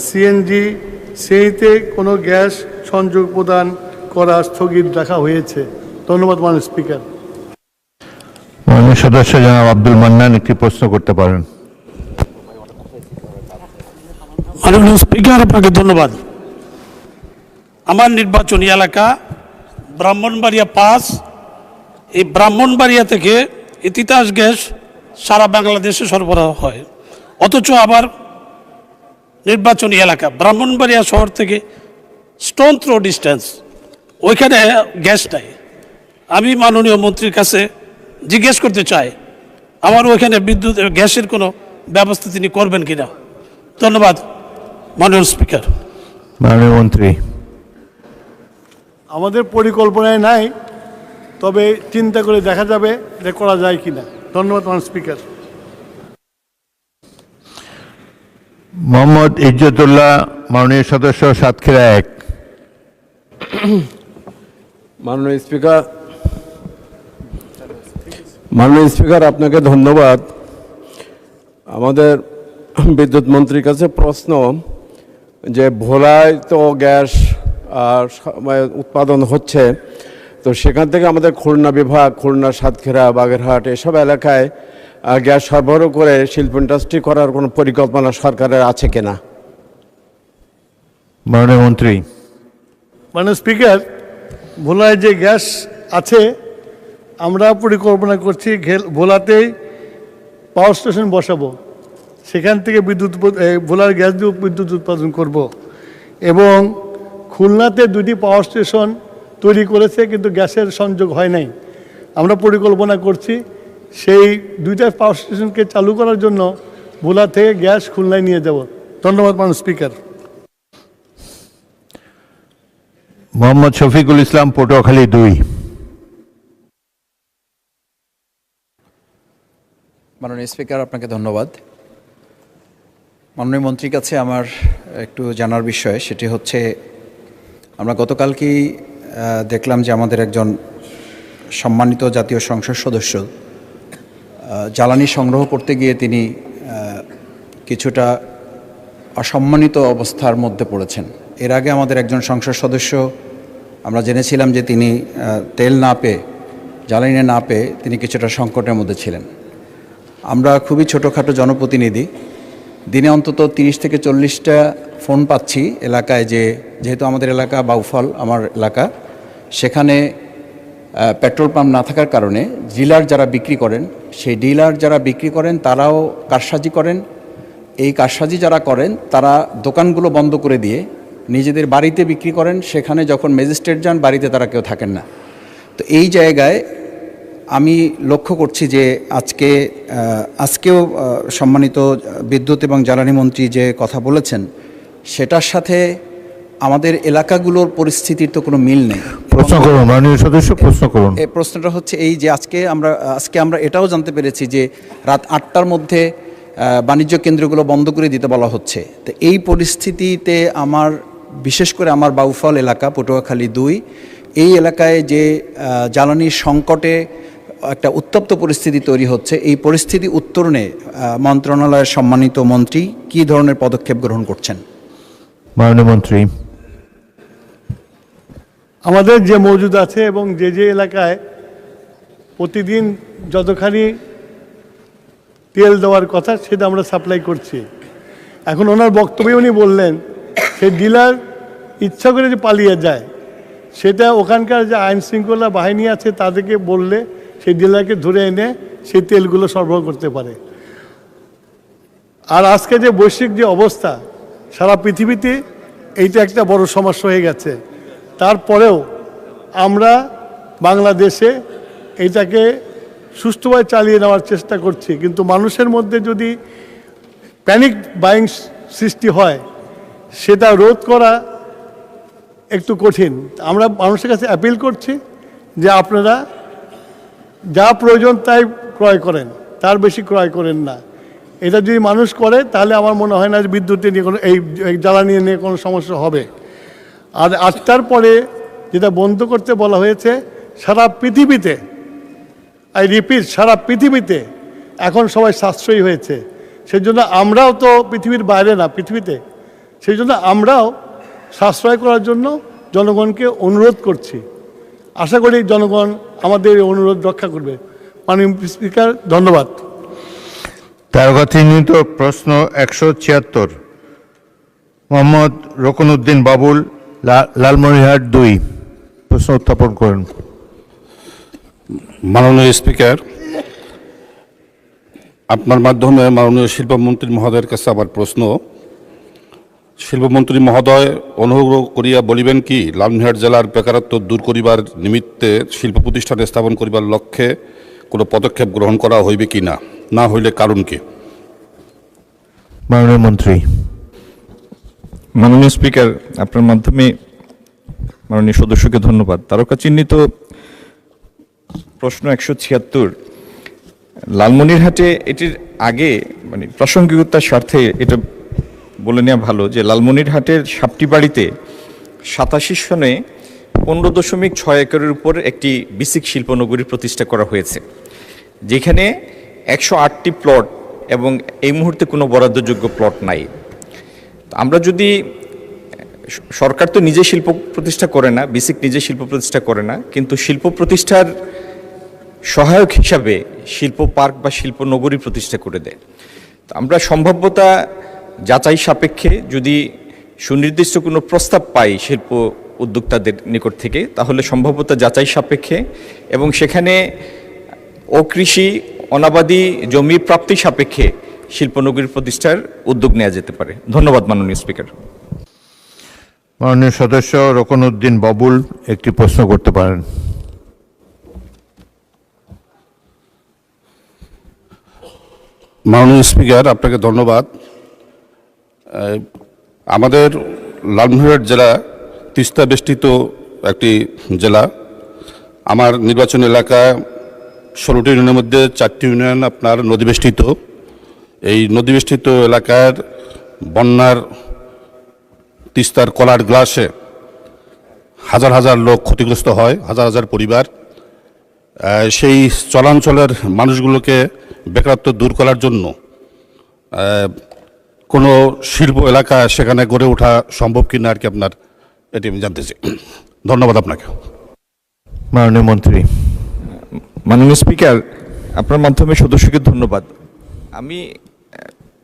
সিএনজি শ্রেণীতে কোনো গ্যাস সংযোগ প্রদান করা স্থগিত রাখা হয়েছে। ধন্যবাদ মাননীয় স্পিকার। মাননীয় সদস্য জনাব আব্দুল মান্নান একটি প্রশ্ন করতে পারেন। মাননীয় স্পিকার, আপনাকে ধন্যবাদ। আমার নির্বাচনী এলাকা ব্রাহ্মণবাড়িয়া 5। এই ব্রাহ্মণবাড়িয়া থেকে এই তিতাস গ্যাস সারা বাংলাদেশে সরবরাহ হয়, অথচ আবার নির্বাচনী এলাকা ব্রাহ্মণবাড়িয়া শহর থেকে স্টোন থ্রো ডিস্টেন্স, ওইখানে গ্যাস নাই। আমি মাননীয় মন্ত্রীর কাছে জিজ্ঞেস করতে চাই, আমার ওইখানে বিদ্যুৎ গ্যাসের কোনো ব্যবস্থা তিনি করবেন কিনা। ধন্যবাদ মাননীয় স্পিকার। মাননীয় মন্ত্রী। আমাদের পরিকল্পনায় নাই, তবে চিন্তা করে দেখা যাবে যে করা যায় কিনা। ধন্যবাদ মাননীয় স্পিকার। মোহাম্মদ ইজ্জতুল্লাহ, মাননীয় সদস্য, সাতক্ষীরা 1। মাননীয় স্পিকার, আপনাকে ধন্যবাদ। আমাদের বিদ্যুৎ মন্ত্রীর কাছে প্রশ্ন যে ভোলায় তো গ্যাস উৎপাদন হচ্ছে, তো সেখান থেকে আমাদের খুলনা বিভাগ, খুলনা, সাতক্ষীরা, বাগেরহাট এসব এলাকায় গ্যাস সরবরাহ করে শিল্প ইন্ডাস্ট্রি করার কোনো পরিকল্পনা সরকারের আছে কিনা? মাননীয় মন্ত্রী। মাননীয় স্পিকার, ভোলায় যে গ্যাস আছে আমরা পরিকল্পনা করছি ভোলাতেই পাওয়ার স্টেশন বসাবো, সেখান থেকে ভোলার গ্যাস দিয়ে বিদ্যুৎ উৎপাদন করব। এবং খুলনাতে 2টি পাওয়ার স্টেশন তৈরি করেছে, কিন্তু গ্যাসের সংযোগ হয় নাই। আমরা পরিকল্পনা করছি সেই 2টা পাওয়ার স্টেশনকে চালু করার জন্য ভোলা থেকে গ্যাস খুলনায় নিয়ে যাব। ধন্যবাদ মাননীয় স্পিকার। মোহাম্মদ শফিকুল ইসলাম, পটুয়াখালী 2। মাননীয় স্পিকার, আপনাকে ধন্যবাদ। মাননীয় মন্ত্রীর কাছে আমার একটু জানার বিষয়, সেটি হচ্ছে আমরা গতকালকেই দেখলাম যে আমাদের একজন সম্মানিত জাতীয় সংসদ সদস্য জ্বালানি সংগ্রহ করতে গিয়ে তিনি কিছুটা অসম্মানিত অবস্থার মধ্যে পড়েছেন। এর আগে আমাদের একজন সংসদ সদস্য আমরা জেনেছিলাম যে তিনি তেল না পেয়ে, জ্বালানি না পেয়ে তিনি কিছুটা সংকটের মধ্যে ছিলেন। আমরা খুবই ছোটোখাটো জনপ্রতিনিধি, দিনে অন্তত 30 থেকে 40টা ফোন পাচ্ছি এলাকায়, যেহেতু আমাদের এলাকা বাউফল আমার এলাকা, সেখানে পেট্রোল পাম্প না থাকার কারণে ডিলার যারা বিক্রি করেন, সেই ডিলার যারা বিক্রি করেন তারাও কারসাজি করেন। এই কারসাজি যারা করেন তারা দোকানগুলো বন্ধ করে দিয়ে নিজেদের বাড়িতে বিক্রি করেন। সেখানে যখন ম্যাজিস্ট্রেট যান, বাড়িতে তারা কেউ থাকেন না। তো এই জায়গায় আমি লক্ষ্য করছি যে আজকেও সম্মানিত বিদ্যুৎ এবং জ্বালানি মন্ত্রী যে কথা বলেছেন, সেটার সাথে আমাদের এলাকাগুলোর পরিস্থিতির তো কোনো মিল নেই। প্রশ্ন করুন মাননীয় সদস্য, প্রশ্ন করুন। এই প্রশ্নটা হচ্ছে এই যে আজকে আমরা এটাও জানতে পেরেছি যে রাত 8টার মধ্যে বাণিজ্য কেন্দ্রগুলো বন্ধ করে দিতে বলা হচ্ছে। তো এই পরিস্থিতিতে আমার বিশেষ করে আমার বাউফল এলাকা পটুয়াখালী 2, এই এলাকায় যে জ্বালানির সংকটে একটা উত্তপ্ত পরিস্থিতি তৈরি হচ্ছে, এই পরিস্থিতি উত্তরণে মন্ত্রণালয়ের সম্মানিত মন্ত্রী কী ধরনের পদক্ষেপ গ্রহণ করছেন? মাননীয় মন্ত্রী। আমাদের যে মজুদ আছে এবং যে যে এলাকায় প্রতিদিন যতখানি তেল দেওয়ার কথা সেটা আমরা সাপ্লাই করছি। এখন ওনার বক্তব্যে উনি বললেন সেই ডিলার ইচ্ছা করে যে পালিয়ে যায়, সেটা ওখানকার যে আইন শৃঙ্খলা বাহিনী আছে তাদেরকে বললে সেই ডিলারকে ধরে এনে সেই তেলগুলো সরবরাহ করতে পারে। আর আজকে যে বৈশ্বিক যে অবস্থা, সারা পৃথিবীতে এইটা একটা বড় সমস্যা হয়ে গেছে। তারপরেও আমরা বাংলাদেশে এইটাকে সুষ্ঠুভাবে চালিয়ে নেওয়ার চেষ্টা করছি, কিন্তু মানুষের মধ্যে যদি প্যানিক বাইং সৃষ্টি হয় সেটা রোধ করা একটু কঠিন। আমরা মানুষের কাছে অ্যাপিল করছি যে আপনারা যা প্রয়োজন তাই ক্রয় করেন, তার বেশি ক্রয় করেন না। এটা যদি মানুষ করে তাহলে আমার মনে হয় না যে বিদ্যুৎ নিয়ে কোনো এই জ্বালানি নিয়ে কোনো সমস্যা হবে। আর 8টার পরে যেটা বন্ধ করতে বলা হয়েছে, সারা পৃথিবীতে, আই রিপিট, সারা পৃথিবীতে এখন সবাই সাশ্রয়ী হয়েছে। সেই জন্য আমরাও তো পৃথিবীর বাইরে না, পৃথিবীতে, সেই জন্য আমরাও সাশ্রয় করার জন্য জনগণকে অনুরোধ করছি। আশা করি জনগণ আমাদের এই অনুরোধ রক্ষা করবে। মাননীয় স্পিকার, ধন্যবাদ। চিহ্নিত প্রশ্ন 176, মোহাম্মদ রকনউদ্দিন বাবুল, লালমনিরহাট 2, প্রশ্ন উত্থাপন করেন। মাননীয় স্পিকার, আপনার মাধ্যমে মাননীয় শিল্পমন্ত্রী মহোদয়ের কাছে আমার প্রশ্ন। শিল্পমন্ত্রী মহোদয়, অনুগ্রহ করিয়া বলিবেন কি লালমনিরহাট জেলার বেকারত্ব দূর করিবার নিমিত্তে শিল্প প্রতিষ্ঠান স্থাপন করিবার লক্ষ্যে কোনো পদক্ষেপ গ্রহণ করা হইবে কি না, না হইলে কারণ কি? মাননীয় মন্ত্রী। মাননীয় স্পিকার, আপনার মাধ্যমে মাননীয় সদস্যকে ধন্যবাদ। তারকা চিহ্নিত প্রশ্ন 176, লালমনিরহাটে, এটির আগে মানে প্রাসঙ্গিকতার স্বার্থে এটা বলে নেওয়া ভালো যে লালমনিরহাটের সাপটি বাড়িতে 87 সনে 15.6 একরের উপর একটি বিসিক শিল্পনগরী প্রতিষ্ঠা করা হয়েছে, যেখানে 108টি প্লট এবং এই মুহূর্তে কোনো বরাদ্দযোগ্য প্লট নাই। আমরা যদি, সরকার তো নিজে শিল্প প্রতিষ্ঠা করে না, বিসিক নিজে শিল্প প্রতিষ্ঠা করে না, কিন্তু শিল্প প্রতিষ্ঠার সহায়ক হিসাবে শিল্প পার্ক বা শিল্প নগরী প্রতিষ্ঠা করে দেয়। আমরা সম্ভাব্যতা যাচাই সাপেক্ষে যদি সুনির্দিষ্ট কোনো প্রস্তাব পাই শিল্প উদ্যোক্তাদের নিকট থেকে, তাহলে সম্ভাব্যতা যাচাই সাপেক্ষে এবং সেখানে অকৃষি অনাবাদী জমি প্রাপ্তি সাপেক্ষে শিল্পনগরী প্রতিষ্ঠার উদ্যোগ নেওয়া যেতে পারে। ধন্যবাদ মাননীয় স্পিকার। মাননীয় সদস্য রকনউদ্দিন বাবুল একটি প্রশ্ন করতে পারেন। মাননীয় স্পিকার, আপনাকে ধন্যবাদ। আমাদের লালমনিরহাট জেলা তিস্তা বেষ্টিত একটি জেলা। আমার নির্বাচন এলাকায় 16টি ইউনিয়নের মধ্যে 4টি ইউনিয়ন আপনার নদীবেষ্টিত। এই নদীবেষ্টিত এলাকার বন্যার তিস্তার কলার গ্লাসে হাজার হাজার লোক ক্ষতিগ্রস্ত হয়, হাজার হাজার পরিবার। সেই চলাঞ্চলের মানুষগুলোকে বেকারত্ব দূর করার জন্য কোনো শিল্প এলাকা সেখানে গড়ে ওঠা সম্ভব কিনা আর কি আপনার, এটি আমি জানতে চাই। ধন্যবাদ আপনাকে। মাননীয় মন্ত্রী। মাননীয় স্পিকার, আপনার মাধ্যমে সদস্যকে ধন্যবাদ। আমি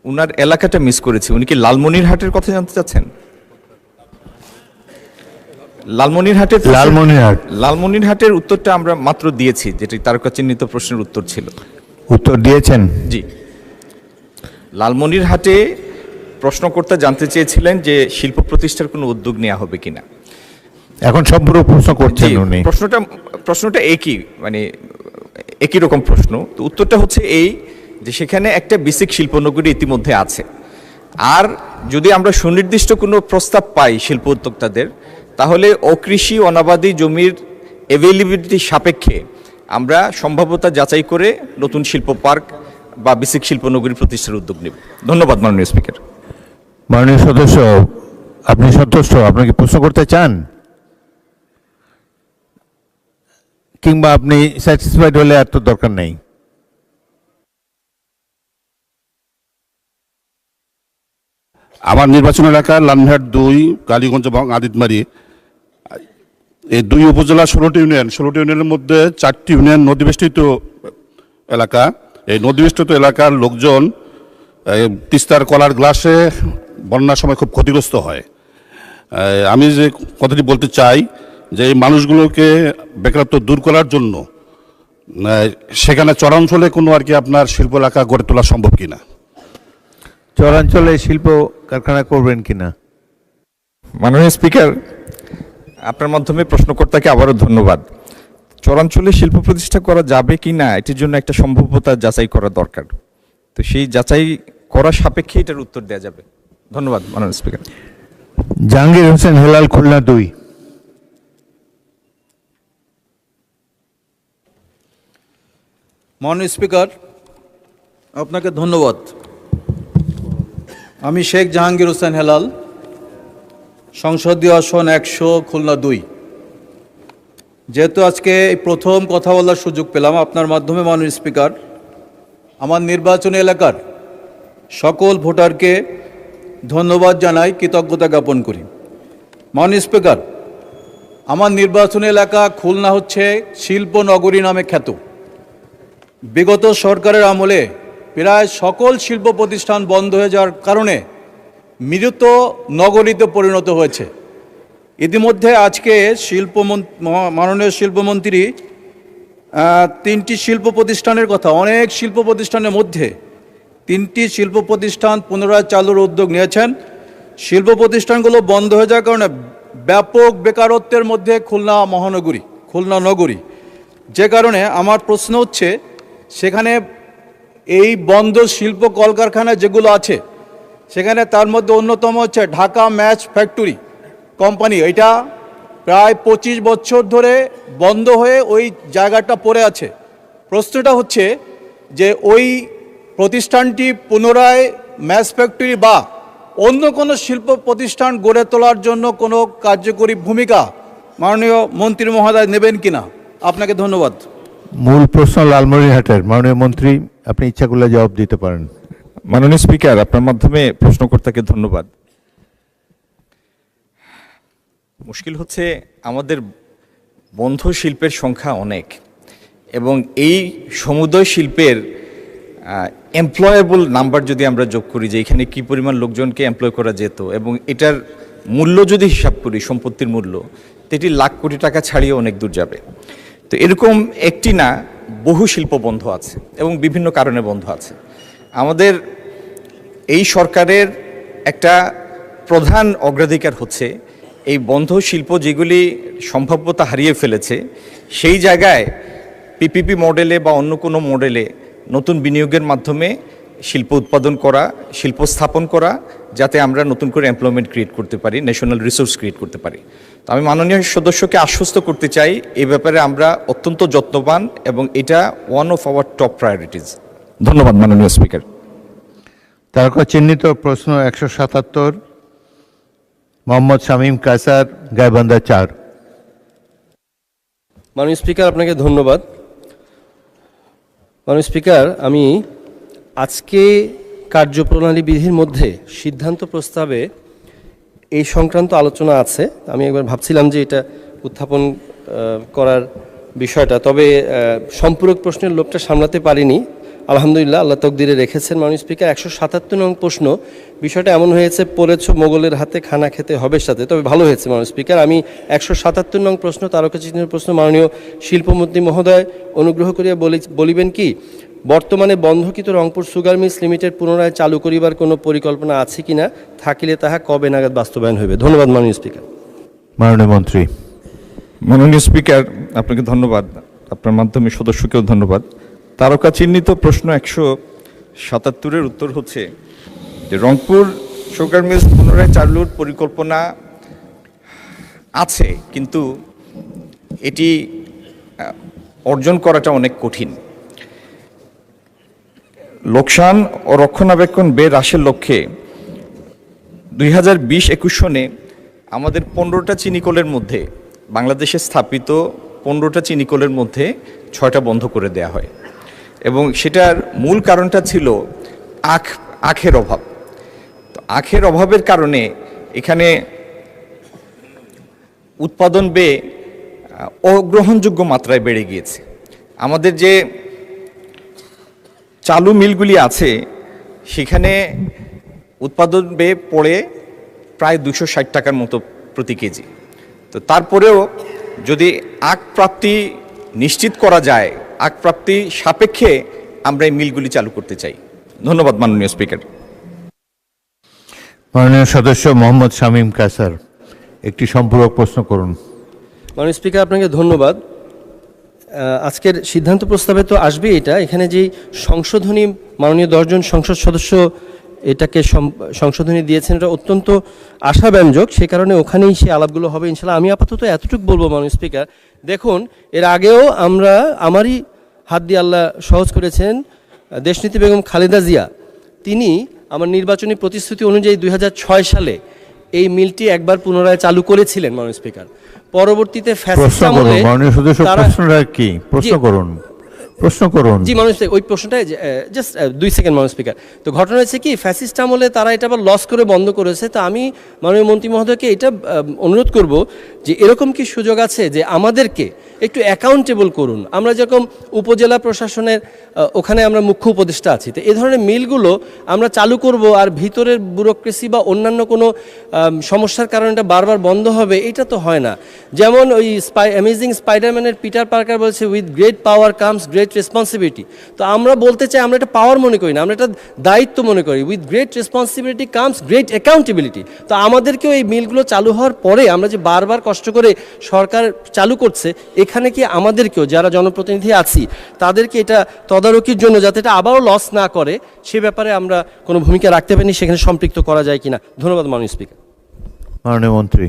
উনার এলাকাটা মিস করেছি। উনি কি লালমনিরহাটের কথা জানতে চাচ্ছেন? লালমনিরহাটের উত্তরটা আমরা মাত্র দিয়েছি, যেটি তারকা চিহ্নিত প্রশ্নের উত্তর ছিল। উত্তর দিয়েছেন? জি। লালমনিরহাটে প্রশ্নকর্তা জানতে চেয়েছিলেন যে শিল্প প্রতিষ্ঠার কোনো উদ্যোগ নেওয়া হবে কিনা। এখন সম্পূর্ণ প্রশ্ন করছেন উনি। প্রশ্নটা একই, মানে একই রকম প্রশ্ন। তো উত্তরটা হচ্ছে এই যে সেখানে একটা বেসিক শিল্পনগরী ইতিমধ্যে আছে, আর যদি আমরা সুনির্দিষ্ট কোনো প্রস্তাব পাই শিল্প উদ্যোক্তাদের, তাহলে অকৃষি অনাবাদী জমির অ্যাভেলেবিলিটি সাপেক্ষে আমরা সম্ভাব্যতা যাচাই করে নতুন শিল্প পার্ক বা বেসিক শিল্পনগরী প্রতিষ্ঠার উদ্যোগ নেব। ধন্যবাদ মাননীয় স্পিকার। মাননীয় সদস্য, আপনি সন্তুষ্ট? আপনাকে প্রশ্ন করতে চান, কিংবা আপনি স্যাটিসফাইড হলে আর তো দরকার নেই? আমার নির্বাচন এলাকা লালমনিরহাট 2, কালীগঞ্জ এবং আদিতমারি। এই 2 উপজেলা 16টি ইউনিয়নের মধ্যে 4টি ইউনিয়ন নদীবেষ্টিত এলাকা। এই নদীবেষ্টিত এলাকার লোকজন তিস্তার কলার গ্লাসে বন্যার সময় খুব ক্ষতিগ্রস্ত হয়। আমি যে কথাটি বলতে চাই যে এই মানুষগুলোকে বেকারত্ব দূর করার জন্য সেখানে চরাঞ্চলে কোনো আর কি আপনার শিল্প এলাকা গড়ে তোলা সম্ভব কিনা, চরাঞ্চলে শিল্প কারখানা করবেন কিনা? মাননীয় স্পিকার, আপনার মাধ্যমে প্রশ্নকর্তাকে আবারও ধন্যবাদ। চরাঞ্চলে শিল্প প্রতিষ্ঠা করা যাবে কি না এটির জন্য একটা সম্ভাব্যতা যাচাই করা দরকার। তো সেই যাচাই করা সাপেক্ষে এটার উত্তর দেওয়া যাবে। ধন্যবাদ মাননীয় স্পিকার। জাহাঙ্গীর হোসেন হেলাল, খুলনা 2। মাননীয় স্পিকার, আপনাকে ধন্যবাদ। আমি শেখ জাহাঙ্গীর হোসেন হেলাল, সংসদীয় আসন 100, খুলনা 2। যেহেতু আজকে এই প্রথম কথা বলার সুযোগ পেলাম আপনার মাধ্যমে, মাননীয় স্পিকার, আমার নির্বাচনী এলাকার সকল ভোটারকে ধন্যবাদ জানাই, কৃতজ্ঞতা জ্ঞাপন করি। মাননীয় স্পিকার, আমার নির্বাচনী এলাকা খুলনা হচ্ছে শিল্প নগরী নামে খ্যাত। বিগত সরকারের আমলে প্রায় সকল শিল্প প্রতিষ্ঠান বন্ধ হয়ে যাওয়ার কারণে মৃত নগরীতে পরিণত হয়েছে। ইতিমধ্যে আজকে মাননীয় শিল্পমন্ত্রী 3টি শিল্প প্রতিষ্ঠানের কথা, অনেক শিল্প প্রতিষ্ঠানের মধ্যে 3টি শিল্প প্রতিষ্ঠান পুনরায় চালুর উদ্যোগ নিয়েছেন। শিল্প প্রতিষ্ঠানগুলো বন্ধ হয়ে যাওয়ার কারণে ব্যাপক বেকারত্বের মধ্যে খুলনা নগরী, যে কারণে আমার প্রশ্ন হচ্ছে সেখানে এই বন্ধ শিল্প কলকারখানা যেগুলো আছে সেখানে তার মধ্যে অন্যতম হচ্ছে ঢাকা ম্যাচ ফ্যাক্টরি কোম্পানি। এটা প্রায় 25 বছর ধরে বন্ধ হয়ে ওই জায়গাটা পড়ে আছে। প্রশ্নটা হচ্ছে যে ওই প্রতিষ্ঠানটি পুনরায় ম্যাচ ফ্যাক্টরি বা অন্য কোনো শিল্প প্রতিষ্ঠান গড়ে তোলার জন্য কোনো কার্যকরী ভূমিকা মাননীয় মন্ত্রী মহোদয় নেবেন কিনা? আপনাকে ধন্যবাদ। মূল প্রশ্ন লালমনিরহাটের। মাননীয় মন্ত্রী, আপনি ইচ্ছা করলে জবাব দিতে পারেন। মাননীয় স্পিকার, আপনার মাধ্যমে প্রশ্নকর্তাকে ধন্যবাদ। মুশকিল হচ্ছে আমাদের বন্ধ শিল্পের সংখ্যা অনেক, এবং এই সমুদয় শিল্পের এমপ্লয়েবল নাম্বার যদি আমরা যোগ করি যে এখানে কি পরিমাণ লোকজনকে এমপ্লয় করা যেত, এবং এটার মূল্য যদি হিসাব করি, সম্পত্তির মূল্য, তো এটি লাখ কোটি টাকা ছাড়িয়ে অনেক দূর যাবে। তো এরকম একটি না, বহু শিল্প বন্ধ আছে এবং বিভিন্ন কারণে বন্ধ আছে। আমাদের এই সরকারের একটা প্রধান অগ্রাধিকার হচ্ছে এই বন্ধ শিল্প যেগুলি সম্ভাব্যতা হারিয়ে ফেলেছে সেই জায়গায় পিপিপি মডেলে বা অন্য কোনো মডেলে নতুন বিনিয়োগের মাধ্যমে শিল্প উৎপাদন করা, শিল্প স্থাপন করা, যাতে আমরা নতুন করে এমপ্লয়মেন্ট ক্রিয়েট করতে পারি, ন্যাশনাল রিসোর্স ক্রিয়েট করতে পারি। তো আমি মাননীয় সদস্যকে আশ্বস্ত করতে চাই এই ব্যাপারে আমরা অত্যন্ত যত্নবান এবং এটা one of our top priorities. ধন্যবাদ মাননীয় স্পিকার। তারকা চিহ্নিত প্রশ্ন 177, মোহাম্মদ শামীম কায়সার, গাইবান্ধা 4। মাননীয় স্পিকার, আপনাকে ধন্যবাদ। মাননীয় স্পিকার, আমি আজকে কার্যপ্রণালী বিধির মধ্যে সিদ্ধান্ত প্রস্তাবে এই সংক্রান্ত আলোচনা আছে। আমি একবার ভাবছিলাম যে এটা উত্থাপন করার বিষয়টা, তবে সম্পূরক প্রশ্নের লোকটা সামলাতে পারিনি। আলহামদুলিল্লাহ, আল্লাহ তকদিরে রেখেছেন। মাননীয় স্পিকার, 177 নং প্রশ্ন, বিষয়টা এমন হয়েছে পড়েছ মোগলের হাতে খানা খেতে হবে সাথে, তবে ভালো হয়েছে মাননীয় স্পিকার। আমি 177 নং প্রশ্ন, তারকাচিহ্নের প্রশ্ন, মাননীয় শিল্পমন্ত্রী মহোদয় অনুগ্রহ করিয়া বলিবেন কি বর্তমানে বন্ধকিত রংপুর সুগার মিলস লিমিটেড পুনরায় চালু করিবার কোনো পরিকল্পনা আছে কিনা, থাকিলে তাহা কবে নাগাদ বাস্তবায়ন হইবে? ধন্যবাদ মাননীয় স্পিকার। মাননীয় মন্ত্রী। মাননীয় স্পিকার, আপনাকে ধন্যবাদ। আপনার মাধ্যমে সদস্যকেও ধন্যবাদ। তারকা চিহ্নিত প্রশ্ন 177-এর উত্তর হচ্ছে যে রংপুর সুগার মিলস পুনরায় চালুর পরিকল্পনা আছে, কিন্তু এটি অর্জন করাটা অনেক কঠিন। লোকসান ও রক্ষণাবেক্ষণ ব্যয় হ্রাসের লক্ষ্যে 2020-21 সনে আমাদের 15টা চিনিকলের মধ্যে, বাংলাদেশে স্থাপিত 15টা চিনিকলের মধ্যে 6টা বন্ধ করে দেয়া হয়, এবং সেটার মূল কারণটা ছিল আখের অভাব। তো আখের অভাবের কারণে এখানে উৎপাদন ব্যয় অগ্রহণযোগ্য মাত্রায় বেড়ে গিয়েছে। আমাদের যে চালু মিলগুলি আছে সেখানে উৎপাদন ব্যয় পড়ে প্রায় 260 টাকার মতো প্রতি কেজি। তো তারপরেও যদি আখ প্রাপ্তি নিশ্চিত করা যায়, আখ প্রাপ্তি সাপেক্ষে আমরা এই মিলগুলি চালু করতে চাই। ধন্যবাদ মাননীয় স্পিকার। মাননীয় সদস্য মোহাম্মদ শামীম কায়সার, একটি সম্পূরক প্রশ্ন করুন। মাননীয় স্পিকার, আপনাকে ধন্যবাদ। আজকের সিদ্ধান্ত প্রস্তাবে তো আসবে এটা, এখানে যে সংশোধনী মাননীয় 10 জন সংসদ সদস্য এটাকে সংশোধনী দিয়েছেন, এটা অত্যন্ত আশাব্যঞ্জক। সে কারণে ওখানেই সে আলাপগুলো হবে ইনশাল্লাহ। আমি আপাতত এতটুকু বলবো মাননীয় স্পিকার, দেখুন এর আগেও আমারই হাত দিয়ে আল্লাহ সহজ করেছেন দেশনীতি বেগম খালেদা জিয়া, তিনি আমার নির্বাচনী প্রতিশ্রুতি অনুযায়ী 2006 সালে এই মিলটি একবার পুনরায় চালু করেছিলেন মাননীয় স্পিকার। পরবর্তীতে ফ্যাসিস্ট আমলে জি মাননীয় স্পিকার, ওই প্রশ্নটাই জাস্ট 2 সেকেন্ড মাননীয় স্পিকার। তো ঘটনা হয়েছে কি, ফ্যাসিস্ট আমলে তারা এটা আবার লস করে বন্ধ করেছে। তো আমি মাননীয় মন্ত্রী মহোদয়কে এটা অনুরোধ করব যে এরকম কি সুযোগ আছে যে আমাদেরকে একটু অ্যাকাউন্টেবল করুন। আমরা যেরকম উপজেলা প্রশাসনের ওখানে আমরা মুখ্য উপদেষ্টা আছি, তো এই ধরনের মিলগুলো আমরা চালু করব আর ভিতরের ব্যুরোক্রেসি বা অন্যান্য কোনো সমস্যার কারণে এটা বারবার বন্ধ হবে, এটা তো হয় না। যেমন ওই অ্যামেজিং স্পাইডারম্যানের পিটার পার্কার বলছে, with great power comes great responsibility. তো আমরা বলতে চাই, আমরা এটা পাওয়ার মনে করি না, আমরা এটা দায়িত্ব মনে করি। With great responsibility comes great accountability. তো আমাদেরকেও এই মিলগুলো চালু হওয়ার পরে আমরা যে বারবার কষ্ট করে সরকার চালু করছে, এখানে কি আমাদেরকেও যারা জনপ্রতিনিধি আছি তাদেরকে এটা তদারকির জন্য যাতে এটা আবারও লস না করে সে ব্যাপারে আমরা কোনো ভূমিকা রাখতে পারিনি, সেখানে সম্পৃক্ত করা যায় কিনা। ধন্যবাদ মাননীয় স্পিকার। মাননীয় মন্ত্রী।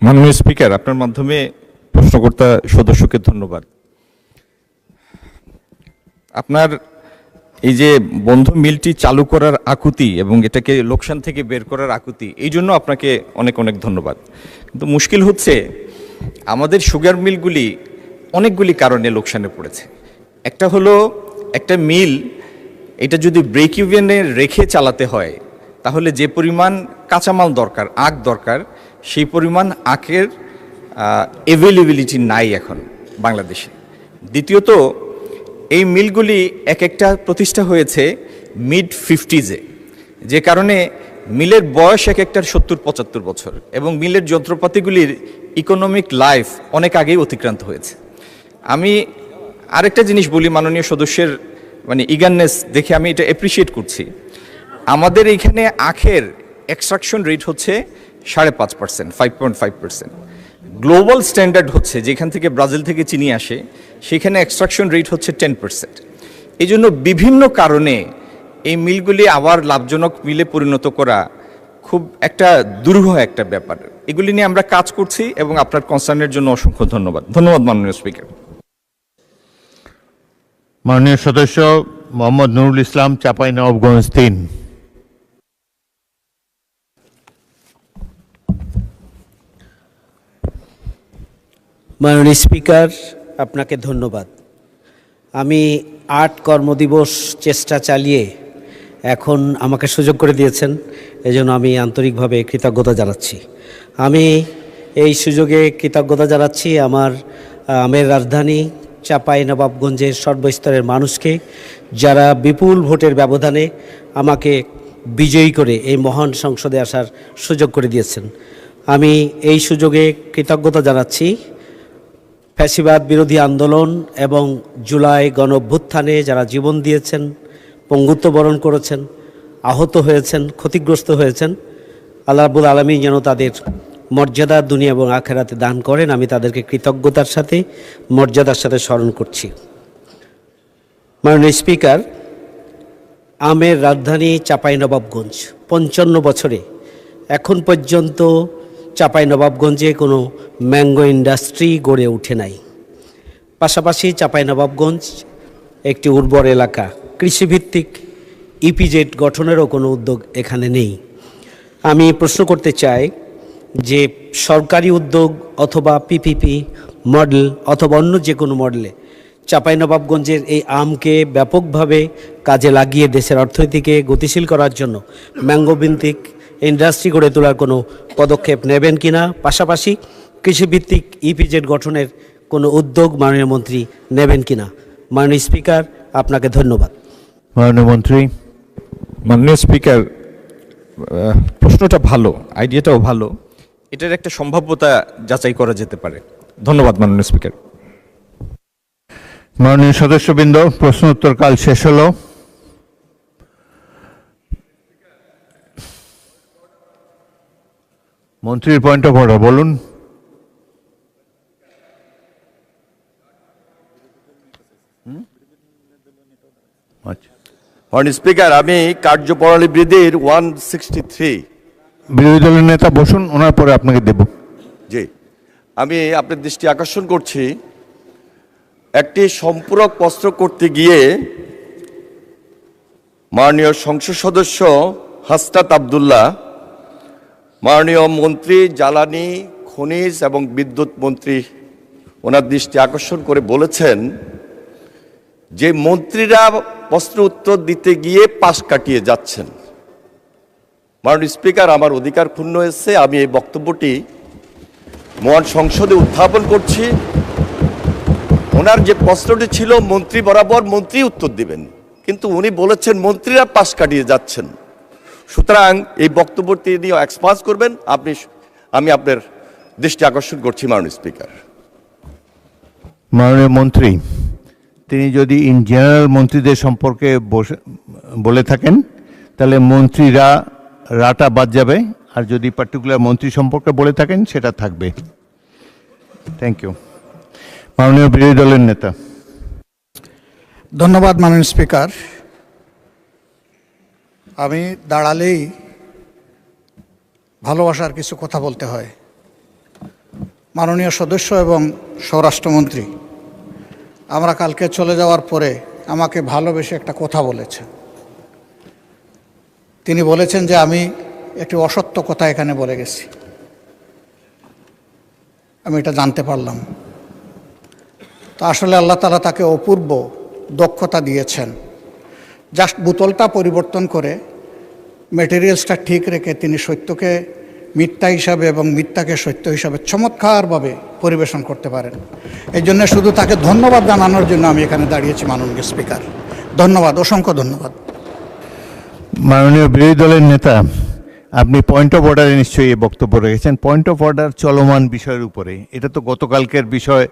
মাননীয় স্পিকার, আপনার মাধ্যমে প্রশ্নকর্তা সদস্যকে ধন্যবাদ। আপনার এই যে বন্ধ মিলটি চালু করার আকুতি এবং এটাকে লোকসান থেকে বের করার আকুতি, এই জন্য আপনাকে অনেক অনেক ধন্যবাদ। কিন্তু মুশকিল হচ্ছে আমাদের সুগার মিলগুলি অনেকগুলি কারণে লোকসানে পড়েছে। একটা হলো, একটা মিল এটা যদি ব্রেক ইভেনে রেখে চালাতে হয় তাহলে যে পরিমাণ কাঁচামাল দরকার, আখ দরকার, সেই পরিমাণ আখের অ্যাভেলেবিলিটি নাই এখন বাংলাদেশে। দ্বিতীয়ত, এই মিলগুলি এক একটা প্রতিষ্ঠা হয়েছে মিড 50s-এ, যে কারণে মিলের বয়স এক একটার 70-75 বছর এবং মিলের যন্ত্রপাতিগুলির ইকোনমিক লাইফ অনেক আগেই অতিক্রান্ত হয়েছে। আমি আরেকটা জিনিস বলি, মাননীয় সদস্যের ইগারনেস দেখে আমি এটা অ্যাপ্রিসিয়েট করছি। আমাদের এইখানে আখের এক্সট্রাকশন রেট হচ্ছে 5.5%, 5.5%। গ্লোবাল স্ট্যান্ডার্ড হচ্ছে যেখান থেকে ব্রাজিল থেকে চিনি আসে, সেখানে এক্সট্রাকশন রেট হচ্ছে 10%। এই জন্য বিভিন্ন কারণে এই মিলগুলি আবার লাভজনক মিলে পরিণত করা খুব একটা দুরূহ একটা ব্যাপার। এগুলি নিয়ে আমরা কাজ করছি এবং আপনার কনসার্নের জন্য অসংখ্য ধন্যবাদ। ধন্যবাদ মাননীয় স্পিকার। মাননীয় সদস্য মোহাম্মদ নুরুল ইসলাম, চাঁপাইনবাবগঞ্জ 3। মাননীয় স্পিকার, আপনাকে ধন্যবাদ। আমি 8 কর্মদিবস চেষ্টা চালিয়ে এখন আমাকে সুযোগ করে দিয়েছেন, এজন্য আমি আন্তরিকভাবে কৃতজ্ঞতা জানাচ্ছি। আমি এই সুযোগে কৃতজ্ঞতা জানাচ্ছি আমের রাজধানী চাঁপাইনবাবগঞ্জের সর্বস্তরের মানুষকে, যারা বিপুল ভোটের ব্যবধানে আমাকে বিজয়ী করে এই মহান সংসদে আসার সুযোগ করে দিয়েছেন। আমি এই সুযোগে কৃতজ্ঞতা জানাচ্ছি ফ্যাসিবাদ বিরোধী আন্দোলন এবং জুলাই গণঅভ্যুত্থানে যারা জীবন দিয়েছেন, পঙ্গুত্ব বরণ করেছেন, আহত হয়েছেন, ক্ষতিগ্রস্ত হয়েছেন। আল্লাহ রাব্বুল আলামিন যেন তাদের মর্যাদা দুনিয়া এবং আখিরাতে দান করেন, আমি তাদেরকে কৃতজ্ঞতার সাথে মর্যাদার সাথে স্মরণ করছি। মাননীয় স্পিকার, আমের রাজধানী চাঁপাইনবাবগঞ্জ 55 বছরে এখন পর্যন্ত চাঁপাইনবাবগঞ্জে কোনো ম্যাঙ্গো ইন্ডাস্ট্রি গড়ে ওঠে নাই। পাশাপাশি চাঁপাইনবাবগঞ্জ একটি উর্বর এলাকা, কৃষিভিত্তিক ইপিজেড গঠনেরও কোনো উদ্যোগ এখানে নেই। আমি প্রশ্ন করতে চাই যে সরকারি উদ্যোগ অথবা পিপিপি মডেল অথবা অন্য যে কোনো মডেলে চাঁপাইনবাবগঞ্জের এই আমকে ব্যাপকভাবে কাজে লাগিয়ে দেশের অর্থনীতিকে গতিশীল করার জন্য ম্যাঙ্গো ভিত্তিক ইন্ডাস্ট্রি গড়ে তোলার কোনো পদক্ষেপ নেবেন কিনা, পাশাপাশি কৃষিভিত্তিক ইপিজেড গঠনের কোনো উদ্যোগ মাননীয় মন্ত্রী নেবেন কিনা? মাননীয় স্পিকার, আপনাকে ধন্যবাদ। মাননীয় মন্ত্রী। মাননীয় স্পিকার, প্রশ্নটা ভালো, আইডিয়াটাও ভালো, এটার একটা সম্ভাব্যতা যাচাই করা যেতে পারে। ধন্যবাদ মাননীয় স্পিকার। মাননীয় সদস্যবৃন্দ, প্রশ্ন উত্তর কাল শেষ হলো। মন্ত্রীর পয়েন্ট অফ অর্ডার বলুন। মাননীয় স্পিকার, আমি কার্যপ্রণালী বৃদ্ধির 163। বিরোধী দলের নেতা বসুন, ওনার পরে আপনাকে দেব। জি, আমি আপনার দৃষ্টি আকর্ষণ করছি, একটি সম্পূরক প্রস্তাব করতে গিয়ে মাননীয় সংসদ সদস্য হাসনাত আব্দুল্লাহ, মাননীয় মন্ত্রী জ্বালানি, খনিজ এবং বিদ্যুৎ মন্ত্রী, ওনার দৃষ্টি আকর্ষণ করে বলেছেন যে মন্ত্রীরা প্রশ্ন উত্তর দিতে গিয়ে পাশ কাটিয়ে যাচ্ছেন। মাননীয় স্পিকার, আমার অধিকার ক্ষুণ্ণ হয়েছে, আমি এই বক্তব্যটি মহান সংসদে উত্থাপন করছি। ওনার যে প্রশ্নটি ছিল মন্ত্রী বরাবর মন্ত্রী উত্তর দিবেন, কিন্তু উনি বলেছেন মন্ত্রীরা পাশ কাটিয়ে যাচ্ছেন। সুতরাং এই বক্তব্যটি নিয়ে এক্সপান্স করবেন আমি আপনার দৃষ্টি আকর্ষণ করছি মাননীয় স্পিকার। মাননীয় মন্ত্রী, তিনি যদি ইন জেনারেল মন্ত্রীদের সম্পর্কে বলে থাকেন তাহলে মন্ত্রীরা রাটা বাদ যাবে, আর যদি পার্টিকুলার মন্ত্রী সম্পর্কে বলে থাকেন সেটা থাকবে। Thank you. মাননীয় বিরোধী দলের নেতা। ধন্যবাদ মাননীয় স্পিকার। আমি দাঁড়ালেই ভালোবাসার কিছু কথা বলতে হয়। মাননীয় সদস্য এবং স্বরাষ্ট্রমন্ত্রী আমরা কালকে চলে যাওয়ার পরে আমাকে ভালোবেসে একটা কথা বলেছেন। তিনি বলেছেন যে আমি একটি অসত্য কথা এখানে বলে গেছি। আমি এটা জানতে পারলাম। তো আসলে আল্লাহ তাআলা তাকে অপূর্ব দক্ষতা দিয়েছেন। জাস্ট বোতলটা পরিবর্তন করে মেটেরিয়ালসটা ঠিক রেখে তিনি সত্যকে মিথ্যা হিসাবে এবং মিথ্যাকে সত্য হিসাবে চমৎকারভাবে পরিবেশন করতে পারেন। এই জন্য শুধু তাকে ধন্যবাদ জানানোর জন্য আমি এখানে দাঁড়িয়েছি মাননীয় স্পিকার। ধন্যবাদ, অসংখ্য ধন্যবাদ। মাননীয় বিরোধী দলের নেতা, আপনি পয়েন্ট অফ অর্ডারে নিশ্চয়ই এই বক্তব্য রেখেছেন। পয়েন্ট অফ অর্ডার চলমান বিষয়ের উপরে, এটা তো গতকালকের বিষয়,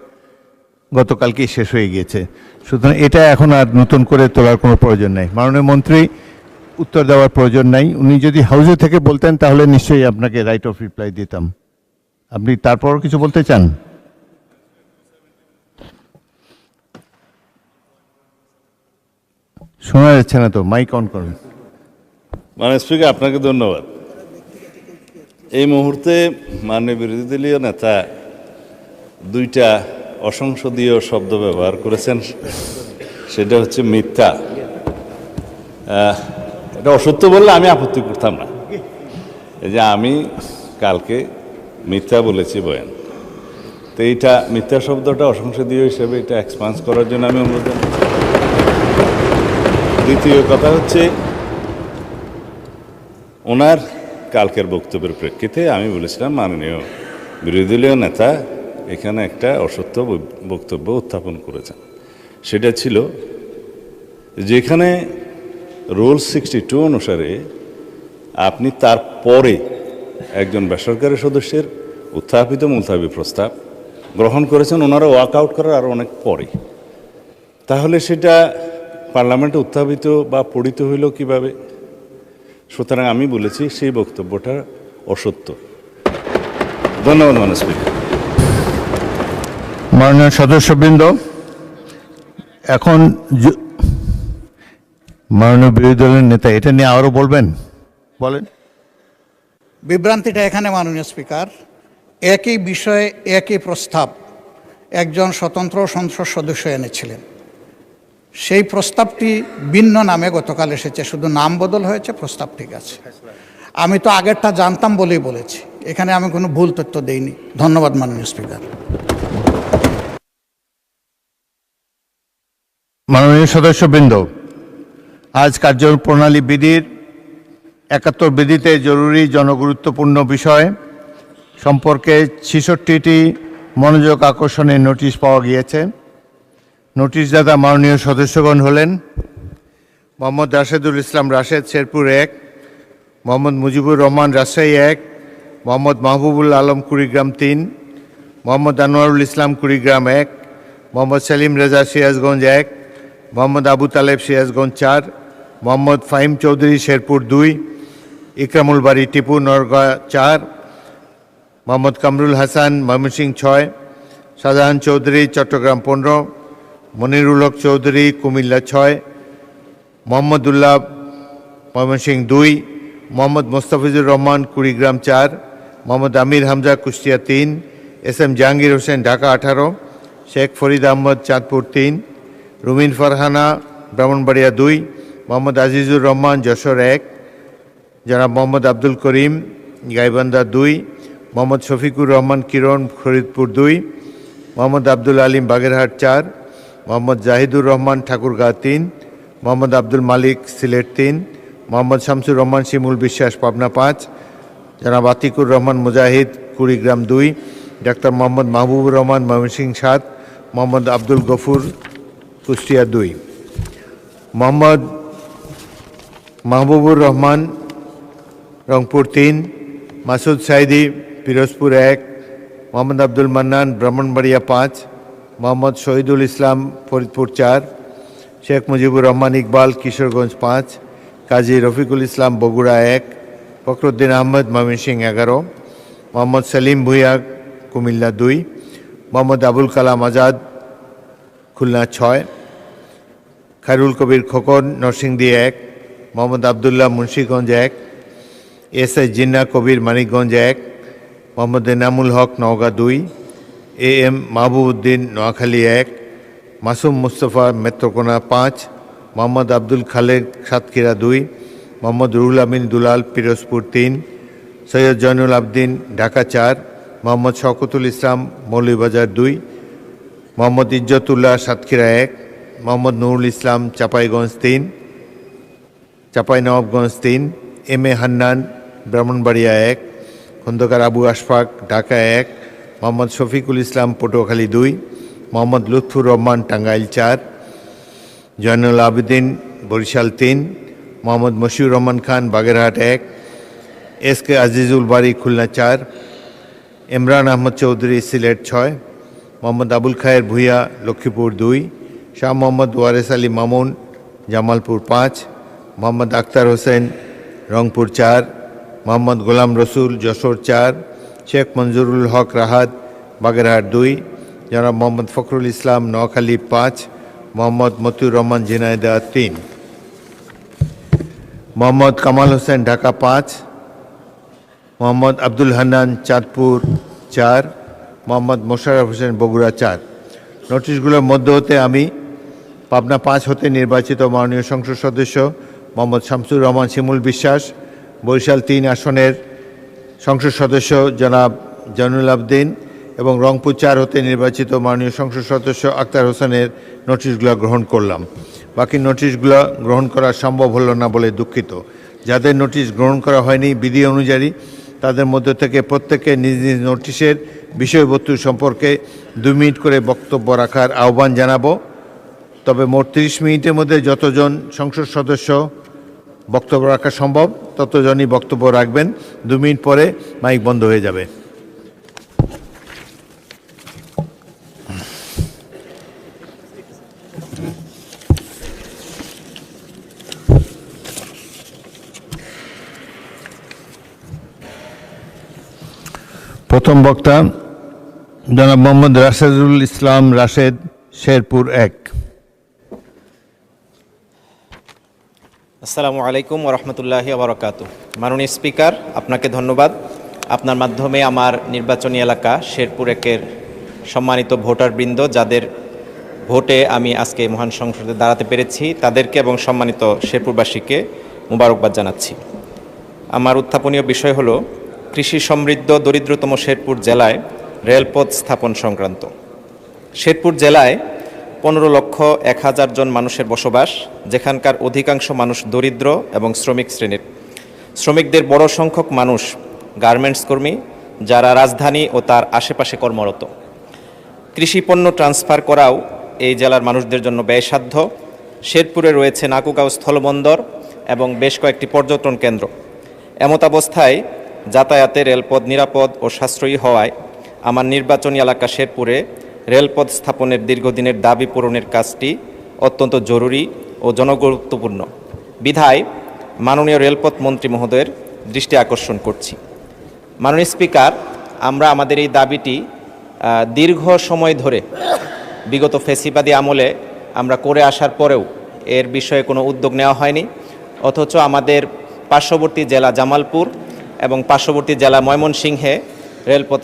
গতকালকেই শেষ হয়ে গিয়েছে, সুতরাং এটা এখন আর নতুন করে তোলার কোনো প্রয়োজন নেই। মাননীয় মন্ত্রী, উত্তর দেওয়ার প্রয়োজন নাই। উনি যদি হাউসে থেকে বলতেন তাহলে নিশ্চয়ই আপনাকে রাইট অফ রিপ্লাই দিতাম। আপনি তারপর কিছু বলতে চান? শোনা যাচ্ছে না তো, মাইক অন করুন। মাননীয় স্পিকার, আপনাকে ধন্যবাদ। এই মুহূর্তে মাননীয় বিরোধী দলীয় নেতা দুইটা অসংসদীয় শব্দ ব্যবহার করেছেন, সেটা হচ্ছে মিথ্যা। এটা অসত্য বললে আমি আপত্তি করতাম না। এই যে আমি কালকে মিথ্যা বলেছি বয়ান, তো এইটা মিথ্যা শব্দটা অসংসদীয় হিসেবে এটা এক্সপান্স করার জন্য আমি অনুরোধ জানাই। দ্বিতীয় কথা হচ্ছে, ওনার কালকের বক্তব্যের প্রেক্ষিতে আমি বলেছিলাম মাননীয় বিরোধী দলীয় নেতা এখানে একটা অসত্য বক্তব্য উত্থাপন করেছেন। সেটা ছিল যেখানে রুল 62 অনুসারে আপনি তারপরে একজন বেসরকারি সদস্যের উত্থাপিত মুলতাবি প্রস্তাব গ্রহণ করেছেন, ওনারা ওয়াক আউট করার আরও অনেক পরে, তাহলে সেটা পার্লামেন্টে উত্থাপিত বা পড়িত হইল কিভাবে? সুতরাং আমি বলেছি সেই বক্তব্যটা অসত্য। ধন্যবাদ মাননীয় স্পিকার। মাননীয় সদস্যবৃন্দ, এখন মাননীয় বিরোধী দলের নেতা এটা নিয়ে আরও বলবেন, বলেন। বিভ্রান্তিটা এখানে মাননীয় স্পিকার, একই বিষয়ে একই প্রস্তাব একজন স্বতন্ত্র সংসদ সদস্য এনেছিলেন। সেই প্রস্তাবটি ভিন্ন নামে গতকাল এসেছে, শুধু নাম বদল হয়েছে, প্রস্তাব ঠিক আছে। আমি তো আগেরটা জানতাম বলেই বলেছি, এখানে আমি কোনো ভুল তথ্য দেইনি। ধন্যবাদ মাননীয় স্পিকার। মাননীয় সদস্যবৃন্দ, আজ কার্যপ্রণালী বিধির 71 বিধিতে জরুরি জনগুরুত্বপূর্ণ বিষয় সম্পর্কে 66টি মনোযোগ আকর্ষণের নোটিশ পাওয়া গিয়েছে। নোটিশদাতা মাননীয় সদস্যগণ হলেন মোহাম্মদ রাশেদুল ইসলাম রাশেদ, শেরপুর 1, মোহাম্মদ মুজিবুর রহমান, রাজশাহী 1, মোহাম্মদ মাহবুবুল আলম, কুড়িগ্রাম 3, মোহাম্মদ আনোয়ারুল ইসলাম, কুড়িগ্রাম 1, মোহাম্মদ সেলিম রেজা, সিরাজগঞ্জ 1, মোহাম্মদ আবু তালেব, সিরাজগঞ্জ 4, মোহাম্মদ ফাহিম চৌধুরী, শেরপুর 2, ইকরামুল বাড়ি, টিপু, নরগাঁ 4, মোহাম্মদ কামরুল হাসান, ময়মনসিংহ 6, শাহজাহান চৌধুরী, চট্টগ্রাম 15, মনিরুল হক চৌধুরী, কুমিল্লা 6, মোহাম্মদুল্লাহ, ময়মনসিংহ 2, মোহাম্মদ মোস্তাফিজুর রহমান, কুড়িগ্রাম 4, মোহাম্মদ আমির হামজা, কুষ্টিয়া 3, এস.এম. জাহাঙ্গীর হোসেন, ঢাকা 18, শেখ ফরিদ আহমদ, চাঁদপুর 3, রুমিন ফারহানা, ব্রাহ্মণবাড়িয়া 2, মোহাম্মদ আজিজুর রহমান, যশোর 1, জনাব মোহাম্মদ আব্দুল করিম, গাইবান্ধা 2, মোহাম্মদ শফিকুর রহমান, কিরণ, ফরিদপুর 2, মোহাম্মদ আব্দুল আলিম, বাগেরহাট 4, মোহাম্মদ জাহিদুর রহমান, ঠাকুরগাঁ 3, মোহাম্মদ আব্দুল মালিক, সিলেট 3, মোহাম্মদ শামসুর রহমান, শিমুল বিশ্বাস, পাবনা 5, জনাব আতিকুর রহমান মুজাহিদ, কুড়িগ্রাম 2, ডাক্তার মোহাম্মদ মাহবুবুর রহমান, ময়মনসিংহ 7, মোহাম্মদ আব্দুল গফুর, কুষ্টিয়া 2, মোহাম্মদ মাহবুবুর রহমান, রংপুর 3, মাসুদ সাইদি, পিরোজপুর 1, মোহাম্মদ আব্দুল মান্নান, ব্রাহ্মণবাড়িয়া 5, মোহাম্মদ শহীদুল ইসলাম, ফরিদপুর 4, শেখ মুজিবুর রহমান ইকবাল, কিশোরগঞ্জ 5, কাজী রফিকুল ইসলাম, বগুড়া 1, ফখরুদ্দিন আহমদ, ময়মনসিংহ 11, মোহাম্মদ সেলিম ভুঁইয়া, কুমিল্লা 2, মোহাম্মদ আবুল কালাম আজাদ, খুলনা 6, খায়রুল কবির খোকন, নরসিংদী 1, মোহাম্মদ আবদুল্লাহ, মুন্সিগঞ্জ 1, এস.আই. জিন্না কবির, মানিকগঞ্জ 1, মোহাম্মদ এনামুল হক, নওগাঁ 2, এ.এম. মাহবুবউদ্দিন, নোয়াখালী 1, মাসুম মুস্তফা, নেত্রকোনা 5, মোহাম্মদ আব্দুল খালেক, সাতক্ষীরা 2, মোহাম্মদ রুহুল আমিন দুলাল, পিরোজপুর 3, সৈয়দ জয়নুল আবদিন, ঢাকা 4, মোহাম্মদ শওকতুল ইসলাম, মৌলভীবাজার 2, মোহাম্মদ ইজ্জতুল্লাহ, সাতক্ষীরা 1, মোহাম্মদ নুরুল ইসলাম, চাঁপাইগঞ্জ 3, চাঁপাইনবাবগঞ্জ 3, এম.এ. হান্নান, ব্রাহ্মণবাড়িয়া 1, খন্দকার আবু আশফাক, ঢাকা 1, মোহাম্মদ শফিকুল ইসলাম, পটুয়াখালী 2, মোহাম্মদ লুৎফুর রহমান, টাঙ্গাইল 4, জয়নুল আবেদিন, বরিশাল 3, মোহাম্মদ মশিউর রহমান খান, বাগেরহাট 1, এস.কে. আজিজুল বাড়ি, খুলনা 4, ইমরান আহমদ চৌধুরী, সিলেট 6, মোহাম্মদ আবুল খায়ের ভূঁইয়া, লক্ষ্মীপুর 2, শাহ মোহাম্মদ ওয়ারেস আলী মামুন, জামালপুর 5, মোহাম্মদ আখতার হোসেন, রংপুর 4, মোহাম্মদ গোলাম রসুল, যশোর 4, শেখ মঞ্জুরুল হক রাহাত, বাগেরহাট 2, জনাব মোহাম্মদ ফখরুল ইসলাম, নোয়াখালী 5, মোহাম্মদ মতিউর রহমান, ঝিনাইদহ 3, মোহাম্মদ কামাল হোসেন, ঢাকা 5, মোহাম্মদ আব্দুল হান্নান, চাঁদপুর 4, মোহাম্মদ মোশাররফ হোসেন, বগুড়া 4। নোটিশগুলোর মধ্য হতে আমি পাবনা 5 হতে নির্বাচিত মাননীয় সংসদ সদস্য মোহাম্মদ শামসুর রহমান শিমুল বিশ্বাস, বরিশাল 3 আসনের সংসদ সদস্য জনাব জয়নুল আবদিন এবং রংপুর 4 হতে নির্বাচিত মাননীয় সংসদ সদস্য আক্তার হোসেনের নোটিশগুলো গ্রহণ করলাম। বাকি নোটিশগুলো গ্রহণ করা সম্ভব হলো না বলে দুঃখিত। যাদের নোটিশ গ্রহণ করা হয়নি বিধি অনুযায়ী তাদের মধ্য থেকে প্রত্যেকে নিজ নিজ নোটিশের বিষয়বস্তু সম্পর্কে 2 মিনিট করে বক্তব্য রাখার আহ্বান জানাবো। তবে মোট 30 মিনিটের মধ্যে যতজন সংসদ সদস্য বক্তব্য রাখা সম্ভব ততজনই বক্তব্য রাখবেন। 2 মিনিট পরে মাইক বন্ধ হয়ে যাবে। প্রথম বক্তা জনাব মোহাম্মদ রাশেদুল ইসলাম রাশেদ, শেরপুর 1। আসসালামু আলাইকুম ওরহমতুল্লাহি ওবরাকাতুহু। মাননীয় স্পিকার, আপনাকে ধন্যবাদ। আপনার মাধ্যমে আমার নির্বাচনী এলাকা শেরপুর 1-এর সম্মানিত ভোটারবৃন্দ, যাদের ভোটে আমি আজকে মহান সংসদে দাঁড়াতে পেরেছি, তাদেরকে এবং সম্মানিত শেরপুরবাসীকে মোবারকবাদ জানাচ্ছি। আমার উত্থাপনীয় বিষয় হলো কৃষি সমৃদ্ধ দরিদ্রতম শেরপুর জেলায় রেলপথ স্থাপন সংক্রান্ত। শেরপুর জেলায় 15,01,000 জন মানুষের বসবাস, যেখানকার অধিকাংশ মানুষ দরিদ্র এবং শ্রমিক শ্রেণীর। শ্রমিকদের বড় সংখ্যক মানুষ গার্মেন্টস কর্মী, যারা রাজধানী ও তার আশেপাশে কর্মরত। কৃষি পণ্য ট্রান্সফার করাও এই জেলার মানুষদের জন্য ব্যয়সাধ্য। শেরপুরে রয়েছে নাকুগাঁও স্থলবন্দর এবং বেশ কয়েকটি পর্যটন কেন্দ্র। এমতাবস্থায় যাতায়াতে রেলপথ নিরাপদ ও সাশ্রয়ী হওয়ায় আমার নির্বাচনী এলাকা শেরপুরে রেলপথ স্থাপনের দীর্ঘদিনের দাবি পূরণের কাজটি অত্যন্ত জরুরি ও জনগুরুত্বপূর্ণ বিধায় মাননীয় রেলপথ মন্ত্রী মহোদয়ের দৃষ্টি আকর্ষণ করছি। মাননীয় স্পিকার, আমরা আমাদের এই দাবিটি দীর্ঘ সময় ধরে বিগত ফ্যাসিবাদী আমলে আমরা করে আসার পরেও এর বিষয়ে কোনো উদ্যোগ নেওয়া হয়নি, অথচ আমাদের পার্শ্ববর্তী জেলা জামালপুর এবং পার্শ্ববর্তী জেলা ময়মনসিংহে রেলপথ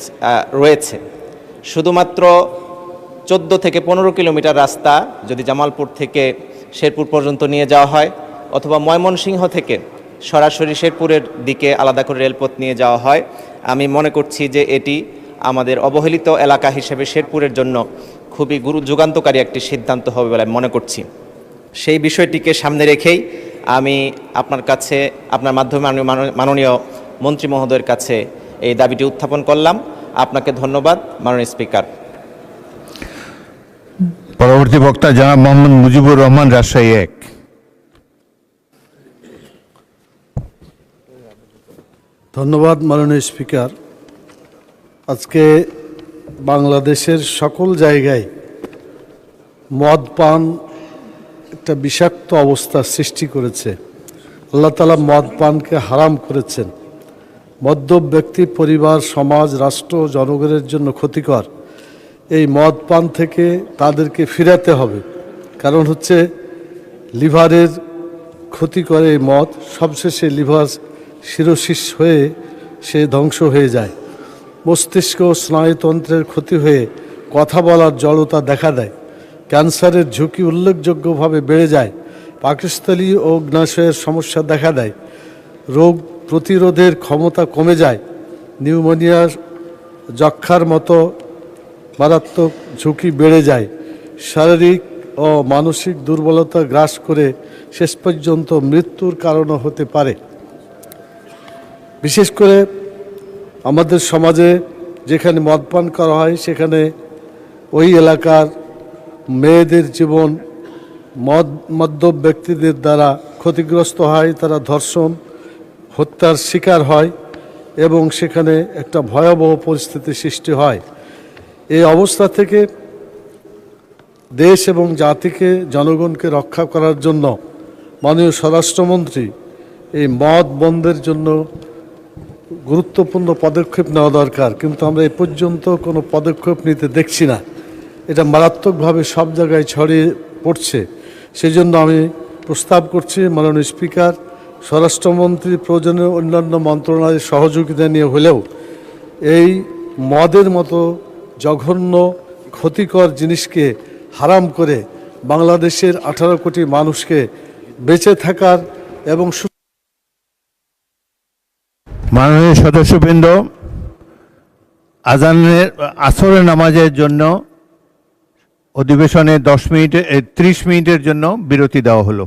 রয়েছে। শুধুমাত্র 14 থেকে 15 কিলোমিটার রাস্তা যদি জামালপুর থেকে শেরপুর পর্যন্ত নিয়ে যাওয়া হয় অথবা ময়মনসিংহ থেকে সরাসরি শেরপুরের দিকে আলাদা করে রেলপথ নিয়ে যাওয়া হয়, আমি মনে করছি যে এটি আমাদের অবহেলিত এলাকা হিসেবে শেরপুরের জন্য খুবই যুগান্তকারী একটি সিদ্ধান্ত হবে বলে আমি মনে করছি। সেই বিষয়টিকে সামনে রেখেই আমি আপনার কাছে, আপনার মাধ্যমে মাননীয় মন্ত্রী মহোদয়ের কাছে এই দাবিটি উত্থাপন করলাম। আপনাকে ধন্যবাদ মাননীয় স্পিকার। পরবর্তী বক্তা জনাব মোহাম্মদ মুজিবুর রহমান, রাজশাহী 1। ধন্যবাদ মাননীয় স্পিকার। আজকে বাংলাদেশের সকল জায়গায় মদ পান একটা বিষাক্ত অবস্থা সৃষ্টি করেছে। আল্লাহ তাআলা মদ পানকে হারাম করেছেন। মদ্যপ ব্যক্তি, পরিবার, সমাজ, রাষ্ট্র, জনগণের জন্য ক্ষতিকর। এই মদ পান থেকে তাদেরকে ফিরাতে হবে, কারণ হচ্ছে লিভারের ক্ষতি করে এই মদ। সবশেষে লিভার সিরোসিস হয়ে সে ধ্বংস হয়ে যায়। মস্তিষ্ক ও স্নায়ুতন্ত্রের ক্ষতি হয়ে কথা বলার জড়তা দেখা দেয়। ক্যান্সারের ঝুঁকি উল্লেখযোগ্যভাবে বেড়ে যায়। পাকস্থলী ও অগ্নাশয়ের সমস্যা দেখা দেয়। রোগ প্রতিরোধের ক্ষমতা কমে যায়। নিউমোনিয়ার, যক্ষ্মার মতো মারাত্মক ঝুঁকি বেড়ে যায়। শারীরিক ও মানসিক দুর্বলতা গ্রাস করে শেষ পর্যন্ত মৃত্যুর কারণও হতে পারে। বিশেষ করে আমাদের সমাজে যেখানে মদপান করা হয় সেখানে ওই এলাকার মেয়েদের জীবন মদ্যপ ব্যক্তিদের দ্বারা ক্ষতিগ্রস্ত হয়। তারা ধর্ষণ, হত্যার শিকার হয় এবং সেখানে একটা ভয়াবহ পরিস্থিতি সৃষ্টি হয়। এই অবস্থা থেকে দেশ এবং জাতিকে, জনগণকে রক্ষা করার জন্য মাননীয় স্বরাষ্ট্রমন্ত্রী এই মদ বন্ধের জন্য গুরুত্বপূর্ণ পদক্ষেপ নেওয়া দরকার, কিন্তু আমরা এ পর্যন্ত কোনো পদক্ষেপ নিতে দেখছি না। এটা মারাত্মকভাবে সব জায়গায় ছড়িয়ে পড়ছে। সেজন্য আমি প্রস্তাব করছি মাননীয় স্পিকার, স্বরাষ্ট্রমন্ত্রী প্রয়োজনীয় অন্যান্য মন্ত্রণালয়ের সহযোগিতা নিয়ে হলেও এই মদের মতো জঘন্য ক্ষতিকর জিনিসকে হারাম করে বাংলাদেশের 18 কোটি মানুষকে বেঁচে থাকার এবং মাননীয় সদস্যবৃন্দ, আসরের নামাজের জন্য অধিবেশনে 30 মিনিটের জন্য বিরতি দেওয়া হলো।